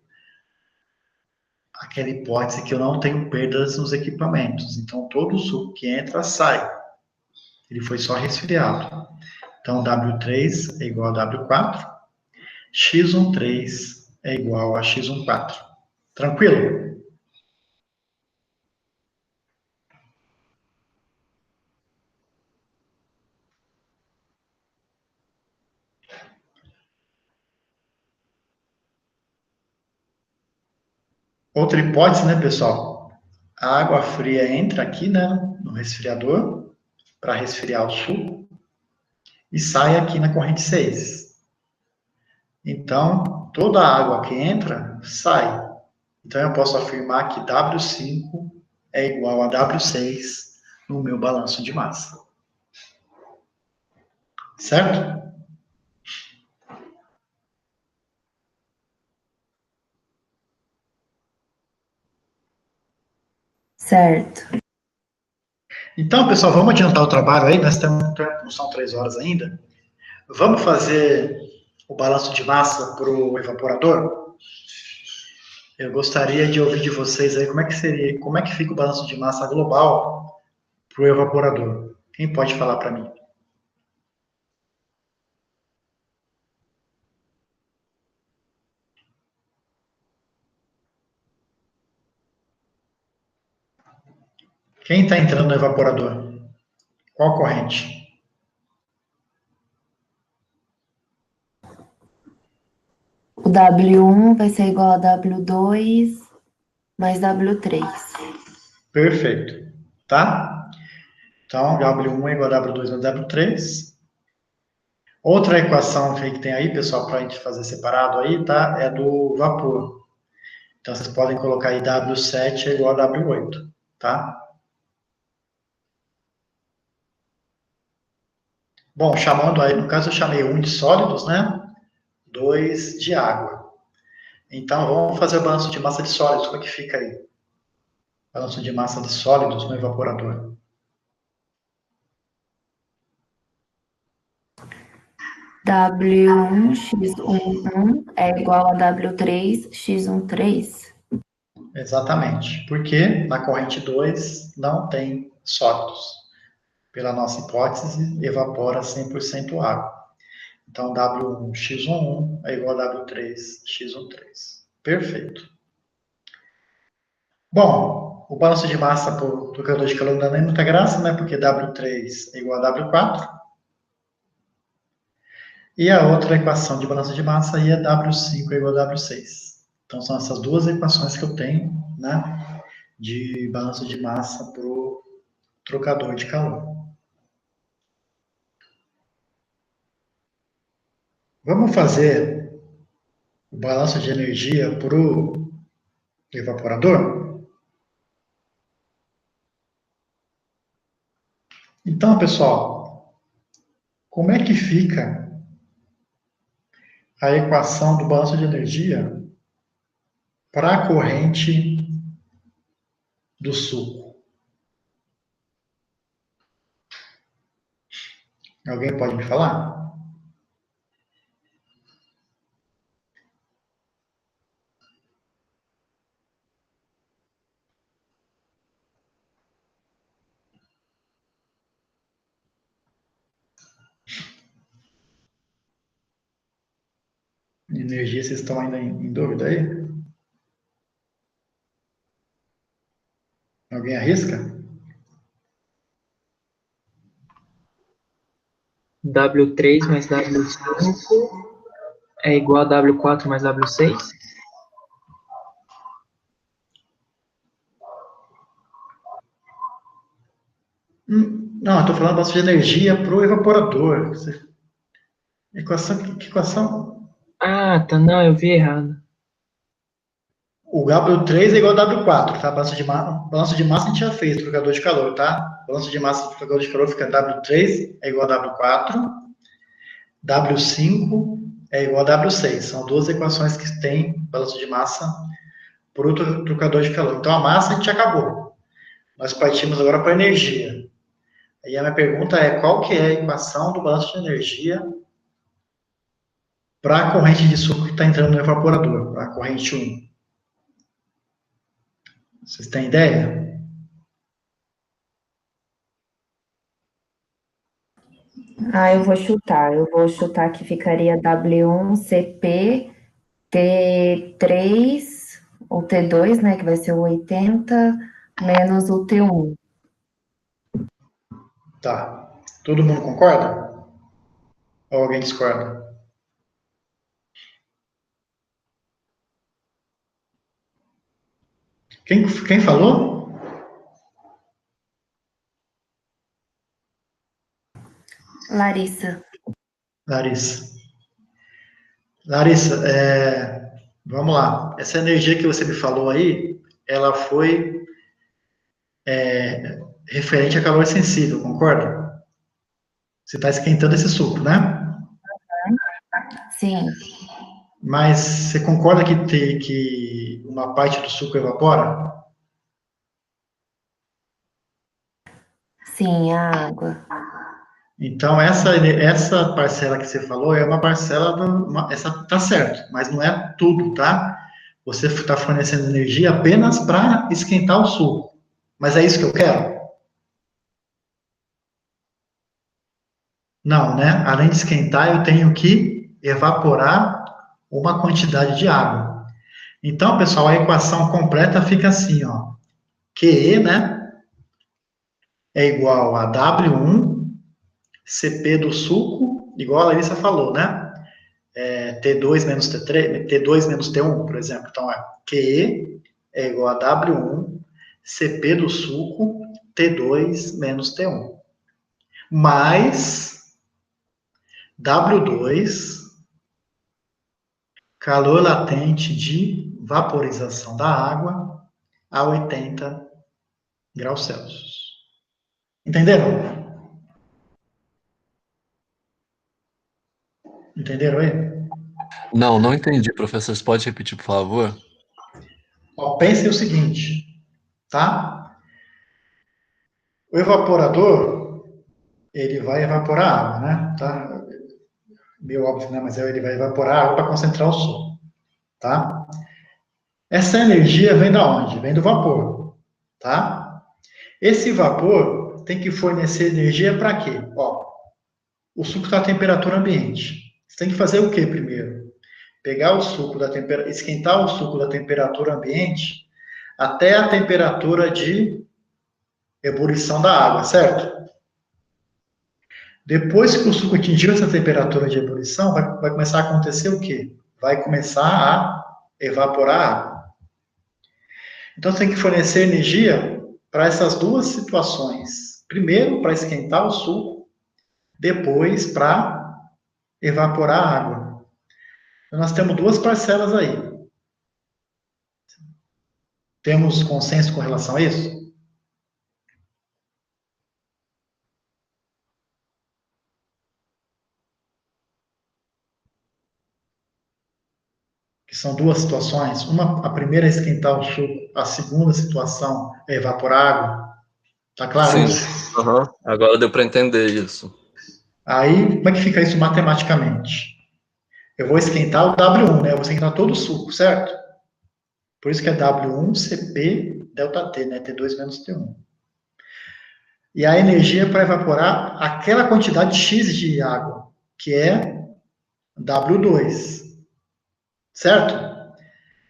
Aquela hipótese que eu não tenho perdas nos equipamentos. Então, todo o suco que entra, sai. Ele foi só resfriado. Então, W3 é igual a W4. X13 é igual a X14. Tranquilo? Outra hipótese, né, pessoal? A água fria entra aqui, né, no resfriador, para resfriar o suco, e sai aqui na corrente 6. Então, toda a água que entra, sai. Então, eu posso afirmar que W5 é igual a W6 no meu balanço de massa. Certo? Certo. Então, pessoal, vamos adiantar o trabalho aí, nós temos, não são 3 horas ainda. Vamos fazer o balanço de massa para o evaporador? Eu gostaria de ouvir de vocês aí como é que seria, como é que fica o balanço de massa global para o evaporador. Quem pode falar para mim? Quem está entrando no evaporador? Qual corrente? O W1 vai ser igual a W2 mais W3. Perfeito. Tá? Então, W1 é igual a W2 mais W3. Outra equação que tem aí, pessoal, para a gente fazer separado aí, tá? É do vapor. Então, vocês podem colocar aí W7 é igual a W8, tá? Bom, chamando aí, no caso eu chamei 1 de sólidos, né? 2 de água. Então, vamos fazer o balanço de massa de sólidos. Como é que fica aí? Balanço de massa de sólidos no evaporador. W1x11 é igual a W3x13. Exatamente. Porque na corrente 2 não tem sólidos. Pela nossa hipótese, evapora 100% água. Então, W1x11 é igual a W3x13. Perfeito. Bom, o balanço de massa para o trocador de calor não dá nem muita graça, né? Porque W3 é igual a W4. E a outra equação de balanço de massa aí é W5 é igual a W6. Então, são essas duas equações que eu tenho, né? De balanço de massa para o trocador de calor. Vamos fazer o balanço de energia para o evaporador? Então, pessoal, como é que fica a equação do balanço de energia para a corrente do suco? Alguém pode me falar? Energia, vocês estão ainda em dúvida aí? Alguém arrisca? W3 mais W5 é igual a W4 mais W6? Não, eu estou falando balanço de energia para o evaporador. Equação, que equação? Ah, tá, não, eu vi errado. O W3 é igual a W4, tá? Balanço de massa a gente já fez, trocador de calor, tá? Balanço de massa do trocador de calor fica W3 é igual a W4, W5 é igual a W6. São duas equações que têm balanço de massa para o trocador de calor. Então, a massa a gente acabou. Nós partimos agora para a energia. Aí a minha pergunta é, qual que é a equação do balanço de energia para a corrente de suco que está entrando no evaporador, para a corrente 1? Vocês têm ideia? Eu vou chutar. Eu vou chutar que ficaria W1 CP T3 ou T2, né? Que vai ser o 80 menos o T1. Tá. Todo mundo concorda? Ou alguém discorda? Quem falou? Larissa. Larissa. Larissa, vamos lá. Essa energia que você me falou aí, ela foi referente a calor sensível, concorda? Você está esquentando esse suco, né? Sim, Mas você concorda que uma parte do suco evapora? sim, a água. Então, essa parcela que você falou é uma parcela, essa tá certo, mas não é tudo, tá? Você está fornecendo energia apenas para esquentar o suco. Mas é isso que eu quero? Não, né? Além de esquentar, eu tenho que evaporar uma quantidade de água. Então, pessoal, a equação completa fica assim, ó. QE, né? É igual a W1 CP do suco, igual a Larissa falou, né? T2 menos T3, T2 menos T1, por exemplo. Então, QE é igual a W1 CP do suco, T2 menos T1. Mais W2, calor latente de vaporização da água a 80 graus Celsius. Entenderam? Entenderam aí? Não, não entendi, professor. Você pode repetir, por favor? Ó, pensem o seguinte, tá? O evaporador, ele vai evaporar água, né? Tá? Meio óbvio, né? Mas ele vai evaporar água para concentrar o sol, tá? Essa energia vem da onde? Vem do vapor, tá? Esse vapor tem que fornecer energia para quê? Ó, o suco está a temperatura ambiente. Você tem que fazer o que primeiro? Pegar o suco da temperatura, esquentar o suco da temperatura ambiente até a temperatura de ebulição da água, certo? Depois que o suco atingiu essa temperatura de ebulição, vai começar a acontecer o quê? Vai começar a evaporar a água. Então, você tem que fornecer energia para essas duas situações. Primeiro, para esquentar o suco, depois, para evaporar a água. Então, nós temos duas parcelas aí. Temos consenso com relação a isso? Que são duas situações. A primeira é esquentar o suco, a segunda situação é evaporar a água. Tá claro Sim. isso? Uhum. Agora deu para entender isso. Aí, como é que fica isso matematicamente? Eu vou esquentar o W1, né? Eu vou esquentar todo o suco, certo? Por isso que é W1 CP delta T, né? T2 menos T1. E a energia para evaporar aquela quantidade X de água, que é W2, certo?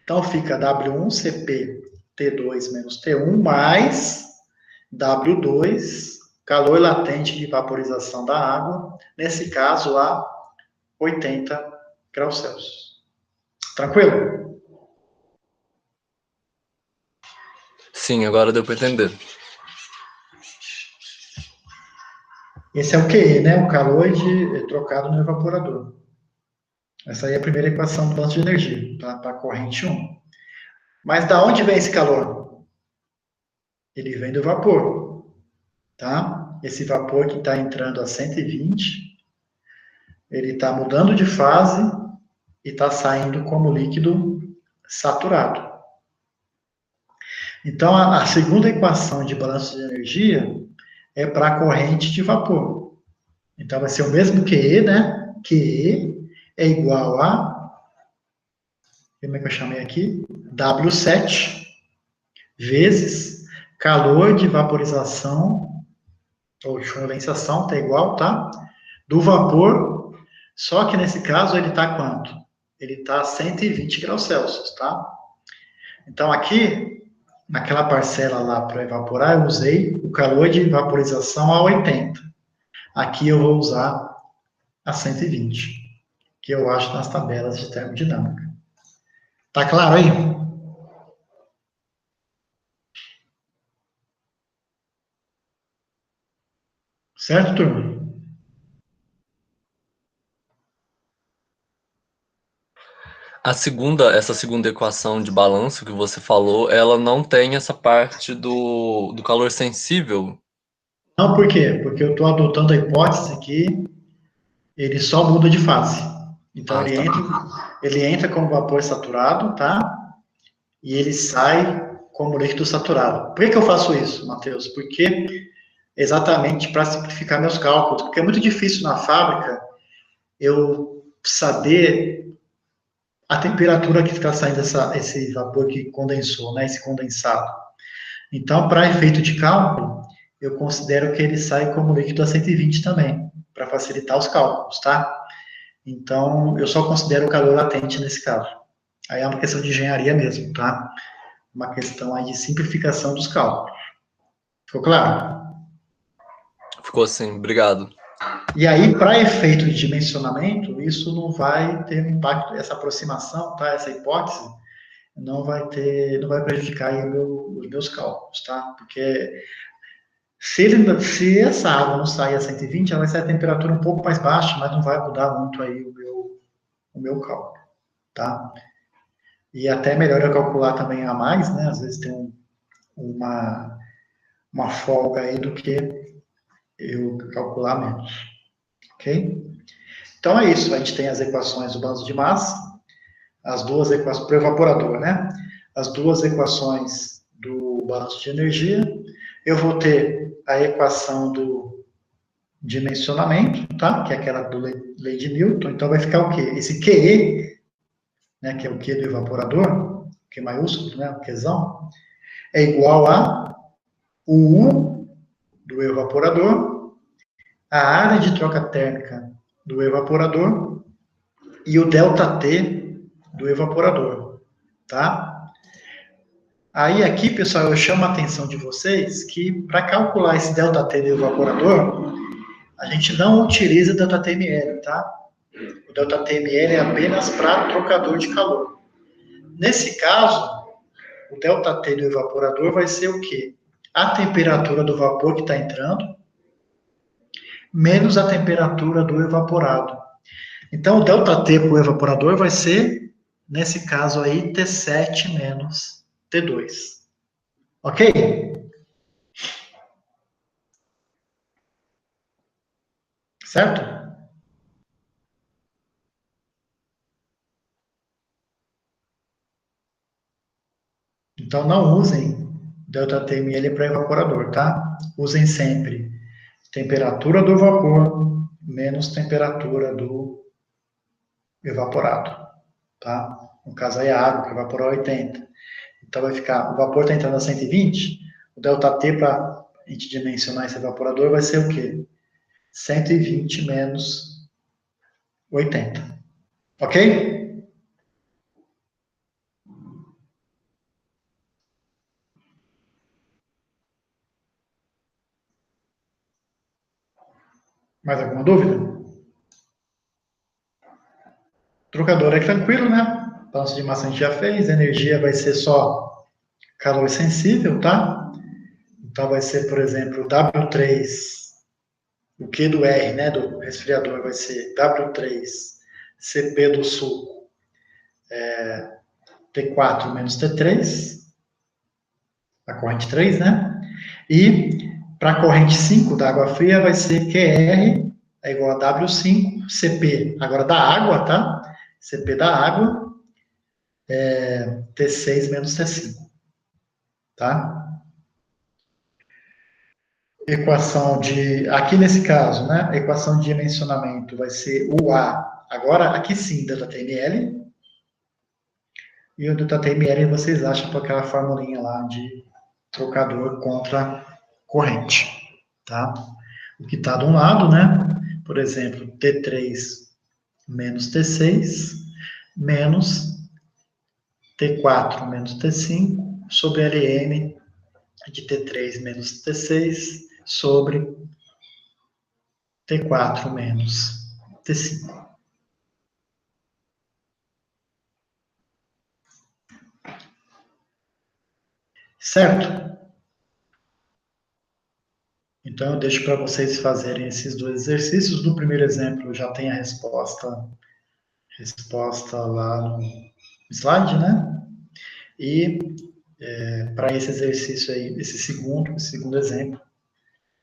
Então fica W1 CP T2 menos T1 mais W2, calor latente de vaporização da água, nesse caso a 80 graus Celsius. Tranquilo? Sim, agora deu para entender. Esse é o QE, né? O calor trocado no evaporador. Essa aí é a primeira equação do balanço de energia, tá? Para a corrente 1. Mas da onde vem esse calor? Ele vem do vapor, tá? Esse vapor que está entrando a 120, ele está mudando de fase e está saindo como líquido saturado. Então, a segunda equação de balanço de energia é para a corrente de vapor. Então, vai ser o mesmo QE, né? QE é igual a, como é que eu chamei aqui? W7 vezes calor de vaporização, ou de condensação, tá igual, tá? Do vapor, só que nesse caso ele está quanto? Ele está a 120 graus Celsius, tá? Então, aqui, naquela parcela lá para evaporar, eu usei o calor de vaporização a 80. Aqui eu vou usar a 120, que eu acho nas tabelas de termodinâmica. Tá claro aí? Certo, turma? Essa segunda equação de balanço que você falou, ela não tem essa parte do calor sensível. Não, por quê? Porque eu estou adotando a hipótese que ele só muda de fase. Então, Ah, ele entra como vapor saturado, tá? E ele sai como líquido saturado. Por que eu faço isso, Matheus? Porque exatamente para simplificar meus cálculos, porque é muito difícil na fábrica eu saber a temperatura que está saindo esse vapor que condensou, né, esse condensado. Então, para efeito de cálculo, eu considero que ele sai como líquido a 120 também, para facilitar os cálculos, tá? Então, eu só considero o calor latente nesse caso. Aí é uma questão de engenharia mesmo, tá? Uma questão aí de simplificação dos cálculos. Ficou claro? Ficou assim, obrigado. E aí, para efeito de dimensionamento, isso não vai ter um impacto, essa aproximação, tá? Essa hipótese não vai prejudicar aí os meus cálculos, tá? Porque se essa água não sair a 120, ela vai sair a temperatura um pouco mais baixa, mas não vai mudar muito aí o meu cálculo, tá? E até é melhor eu calcular também a mais, né? Às vezes tem uma folga aí do que eu calcular menos, ok? Então é isso, a gente tem as equações do balanço de massa, as duas equações para o evaporador, né? As duas equações do balanço de energia. Eu vou ter a equação do dimensionamento, tá? Que é aquela do lei de Newton. Então vai ficar o quê? Esse QE, né? Que é o Q do evaporador, Q maiúsculo, né? O Qzão, é igual a o U do evaporador, a área de troca térmica do evaporador e o ΔT do evaporador, tá? Aí aqui, pessoal, eu chamo a atenção de vocês que para calcular esse ΔT do evaporador, a gente não utiliza ΔTML, tá? O ΔTML é apenas para trocador de calor. Nesse caso, o ΔT do evaporador vai ser o quê? A temperatura do vapor que está entrando, menos a temperatura do evaporado. Então, o ΔT para o evaporador vai ser, nesse caso aí, T7 menos T2. Ok? Certo? Então, não usem ΔTML para evaporador, tá? Usem sempre temperatura do vapor menos temperatura do evaporado, tá? No caso aí, a água que evaporou 80. Então, vai ficar, o vapor está entrando a 120, o ΔT para a gente dimensionar esse evaporador vai ser o quê? 120 menos 80. Ok? Mais alguma dúvida? Trocador é tranquilo, né? Balanço de massa a gente já fez. Energia vai ser só calor sensível, tá? Então vai ser, por exemplo, W3, o Q do R, né, do resfriador vai ser W3, CP do suco, T4 menos T3, a corrente 3, né? E para a corrente 5 da água fria vai ser QR é igual a W5, CP, agora da água, tá? CP da água, T6 menos T5, tá? Equação de, aqui nesse caso, né, a equação de dimensionamento vai ser o A, agora aqui sim, ΔTML, e o ΔTML vocês acham por aquela formulinha lá de trocador contra corrente, tá? O que está de um lado, né, por exemplo, T3 menos T6, menos T4 menos T5, sobre Ln de T3 menos T6, sobre T4 menos T5. Certo? Então, eu deixo para vocês fazerem esses dois exercícios. No primeiro exemplo, já tem a resposta lá no slide, né? E para esse exercício aí, esse segundo exemplo,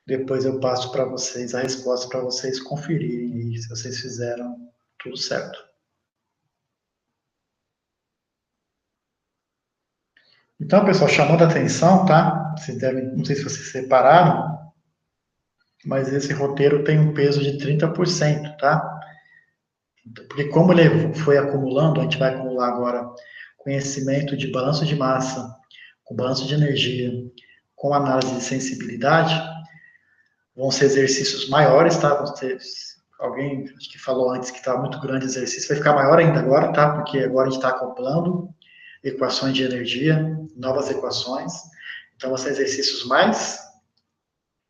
depois eu passo para vocês a resposta para vocês conferirem aí se vocês fizeram tudo certo. Então, pessoal, chamando a atenção, tá? Vocês devem, não sei se vocês separaram, mas esse roteiro tem um peso de 30%, tá? Porque como ele foi acumulando, a gente vai acumular agora conhecimento de balanço de massa, com balanço de energia, com análise de sensibilidade, vão ser exercícios maiores, tá? Alguém acho que falou antes que estava muito grande o exercício, vai ficar maior ainda agora, tá? Porque agora a gente está acoplando equações de energia, novas equações. Então, vão ser exercícios mais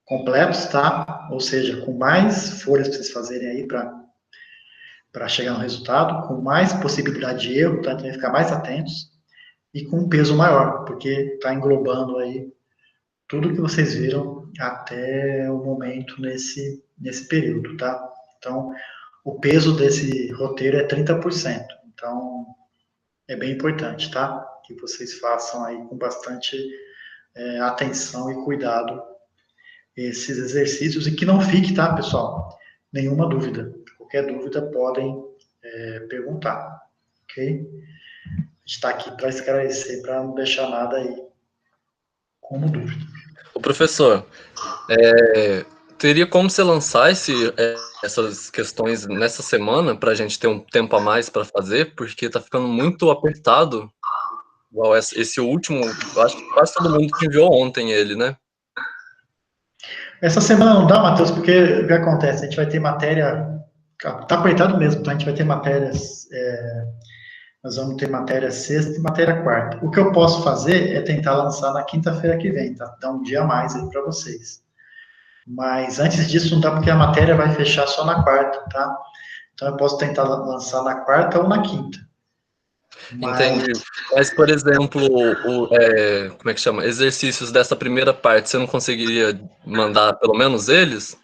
completos, tá? Ou seja, com mais folhas para vocês fazerem aí para chegar no resultado, com mais possibilidade de erro, tá? Então, tem que ficar mais atentos e com um peso maior, porque está englobando aí tudo que vocês viram até o momento nesse período, tá? Então, o peso desse roteiro é 30%. Então, é bem importante, tá? Que vocês façam aí com bastante atenção e cuidado esses exercícios e que não fique, tá, pessoal? Nenhuma dúvida. Qualquer dúvida podem perguntar, ok? A gente está aqui para esclarecer, para não deixar nada aí como dúvida. O professor, teria como você lançar essas questões nessa semana para a gente ter um tempo a mais para fazer, porque está ficando muito apertado. Igual esse último, eu acho que quase todo mundo que enviou ontem ele, né? Essa semana não dá, Matheus, porque o que acontece? A gente vai ter matéria, tá apertado mesmo, tá? A gente vai ter matérias nós vamos ter matéria sexta e matéria quarta. O que eu posso fazer é tentar lançar na quinta-feira que vem, tá? Dar um dia a mais aí para vocês. Mas antes disso não dá porque a matéria vai fechar só na quarta, tá? Então eu posso tentar lançar na quarta ou na quinta. Mas Entendi. Mas, por exemplo, como é que chama? Exercícios dessa primeira parte, você não conseguiria mandar pelo menos eles?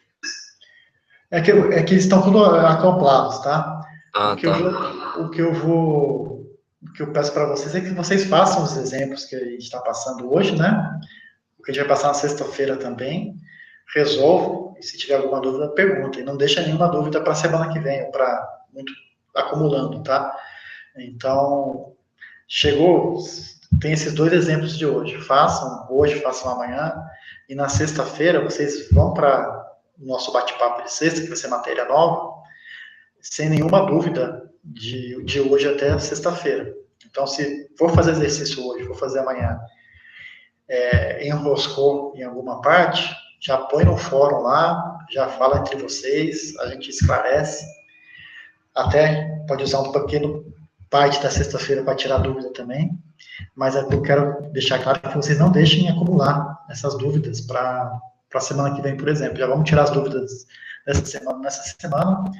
é que eles estão tudo acoplados, tá? O Ah, que eu tá. vou, o que eu vou, o que eu peço para vocês é que vocês façam os exemplos que a gente está passando hoje, né? O que a gente vai passar na sexta-feira também. Resolvam, e se tiver alguma dúvida, pergunta. E não deixa nenhuma dúvida para a semana que vem, ou para muito acumulando, tá? Então, chegou, tem esses dois exemplos de hoje. Façam hoje, façam amanhã. E na sexta-feira, vocês vão para o nosso bate-papo de sexta, que vai ser matéria nova, sem nenhuma dúvida de hoje até sexta-feira. Então, se for fazer exercício hoje, for fazer amanhã, enroscou em alguma parte, já põe no fórum lá, já fala entre vocês, a gente esclarece. Até pode usar um pequeno parte da sexta-feira para tirar dúvida também. Mas eu quero deixar claro que vocês não deixem acumular essas dúvidas para a semana que vem, por exemplo. Já vamos tirar as dúvidas dessa semana, nessa semana,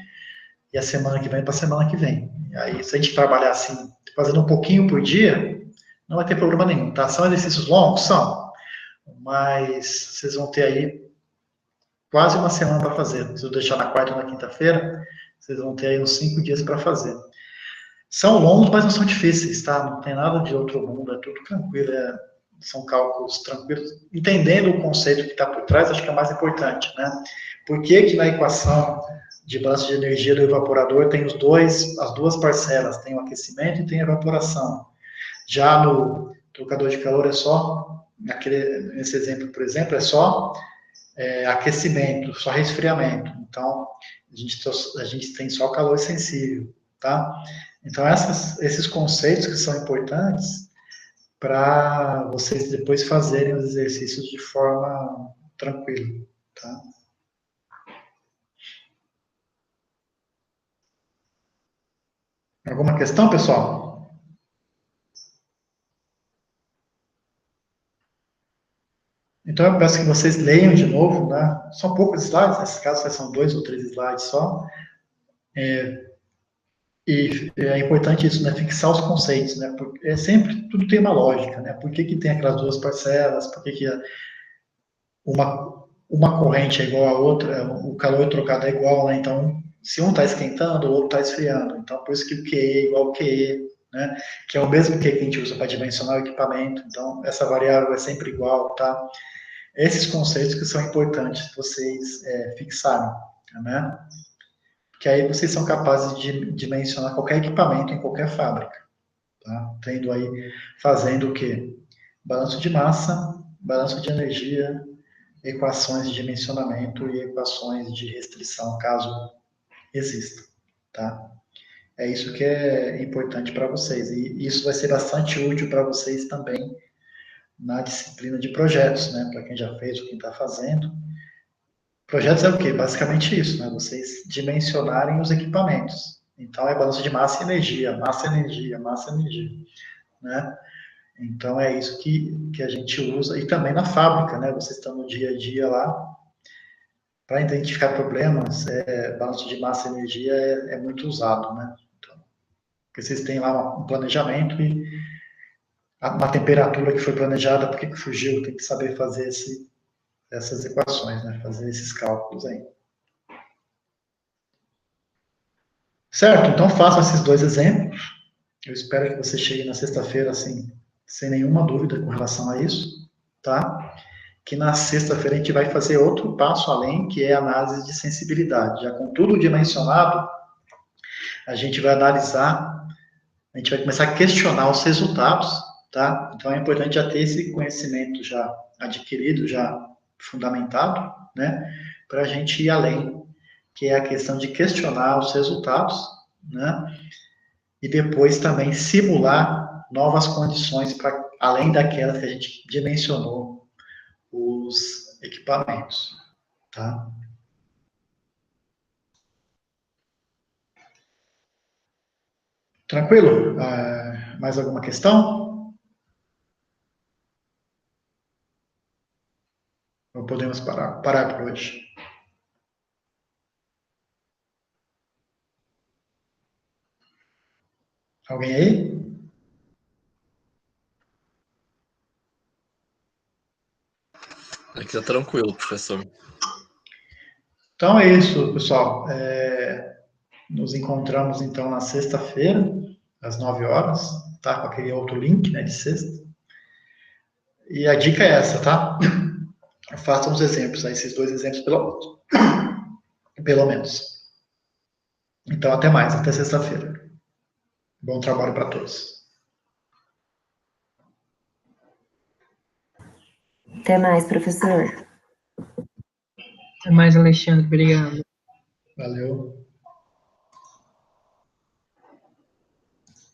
e a semana que vem para a semana que vem. E aí, se a gente trabalhar assim, fazendo um pouquinho por dia, não vai ter problema nenhum, tá? São exercícios longos? São. Mas vocês vão ter aí quase uma semana para fazer. Se eu deixar na quarta ou na quinta-feira, vocês vão ter aí uns 5 dias para fazer. São longos, mas não são difíceis, tá? Não tem nada de outro mundo, é tudo tranquilo, são cálculos tranquilos. Entendendo o conceito que está por trás, acho que é o mais importante, né? Por que que na equação de balanço de energia do evaporador tem as duas parcelas, tem o aquecimento e tem a evaporação. Já no trocador de calor é só, nesse exemplo, por exemplo, é só aquecimento, só resfriamento. Então, a gente tem só calor sensível, tá? Então, esses conceitos que são importantes para vocês depois fazerem os exercícios de forma tranquila, tá? Alguma questão, pessoal? Então, eu peço que vocês leiam de novo, né? São poucos slides, nesse caso são 2 ou 3 slides só. E é importante isso, né? Fixar os conceitos, né? Porque sempre tudo tem uma lógica, né? Por que que tem aquelas duas parcelas? Por que que uma corrente é igual à outra? O calor trocado é igual, né? Então, se um está esquentando, o outro está esfriando. Então, por isso que o QE é igual ao QE, né? Que é o mesmo QE que a gente usa para dimensionar o equipamento. Então, essa variável é sempre igual, tá? Esses conceitos que são importantes vocês fixarem, né? Que aí vocês são capazes de dimensionar qualquer equipamento em qualquer fábrica, tá? Tendo aí, fazendo o quê? Balanço de massa, balanço de energia, equações de dimensionamento e equações de restrição, caso exista, tá? É isso que é importante para vocês. E isso vai ser bastante útil para vocês também na disciplina de projetos, né? Para quem já fez ou quem está fazendo. Projetos é o quê? Basicamente isso, né? Vocês dimensionarem os equipamentos. Então, é balanço de massa e energia, massa e energia, massa e energia, né? Então, é isso que a gente usa. E também na fábrica, né? Vocês estão no dia a dia lá. Para identificar problemas, balanço de massa e energia é muito usado, né? Então, porque vocês têm lá um planejamento e uma temperatura que foi planejada, por que fugiu? Tem que saber fazer essas equações, né? Fazer esses cálculos aí. Certo? Então façam esses dois exemplos. Eu espero que você chegue na sexta-feira assim, sem nenhuma dúvida com relação a isso, tá? Que na sexta-feira a gente vai fazer outro passo além, que é a análise de sensibilidade. Já com tudo dimensionado, a gente vai analisar, a gente vai começar a questionar os resultados, tá? Então é importante já ter esse conhecimento já adquirido, já fundamentado, né? Para a gente ir além, que é a questão de questionar os resultados, né? E depois também simular novas condições para além daquelas que a gente dimensionou os equipamentos, tá? Tranquilo? Mais alguma questão? Ou podemos parar por hoje? Alguém aí? Aqui tá tranquilo, professor. Então é isso, pessoal. Nos encontramos então na sexta-feira, às 9 horas, tá? Com aquele outro link, né, de sexta. E a dica é essa, tá? Façam os exemplos, né, esses 2 exemplos pelo menos. Então, até mais, até sexta-feira. Bom trabalho para todos. Até mais, professor. Até mais, Alexandre. Obrigado. Valeu.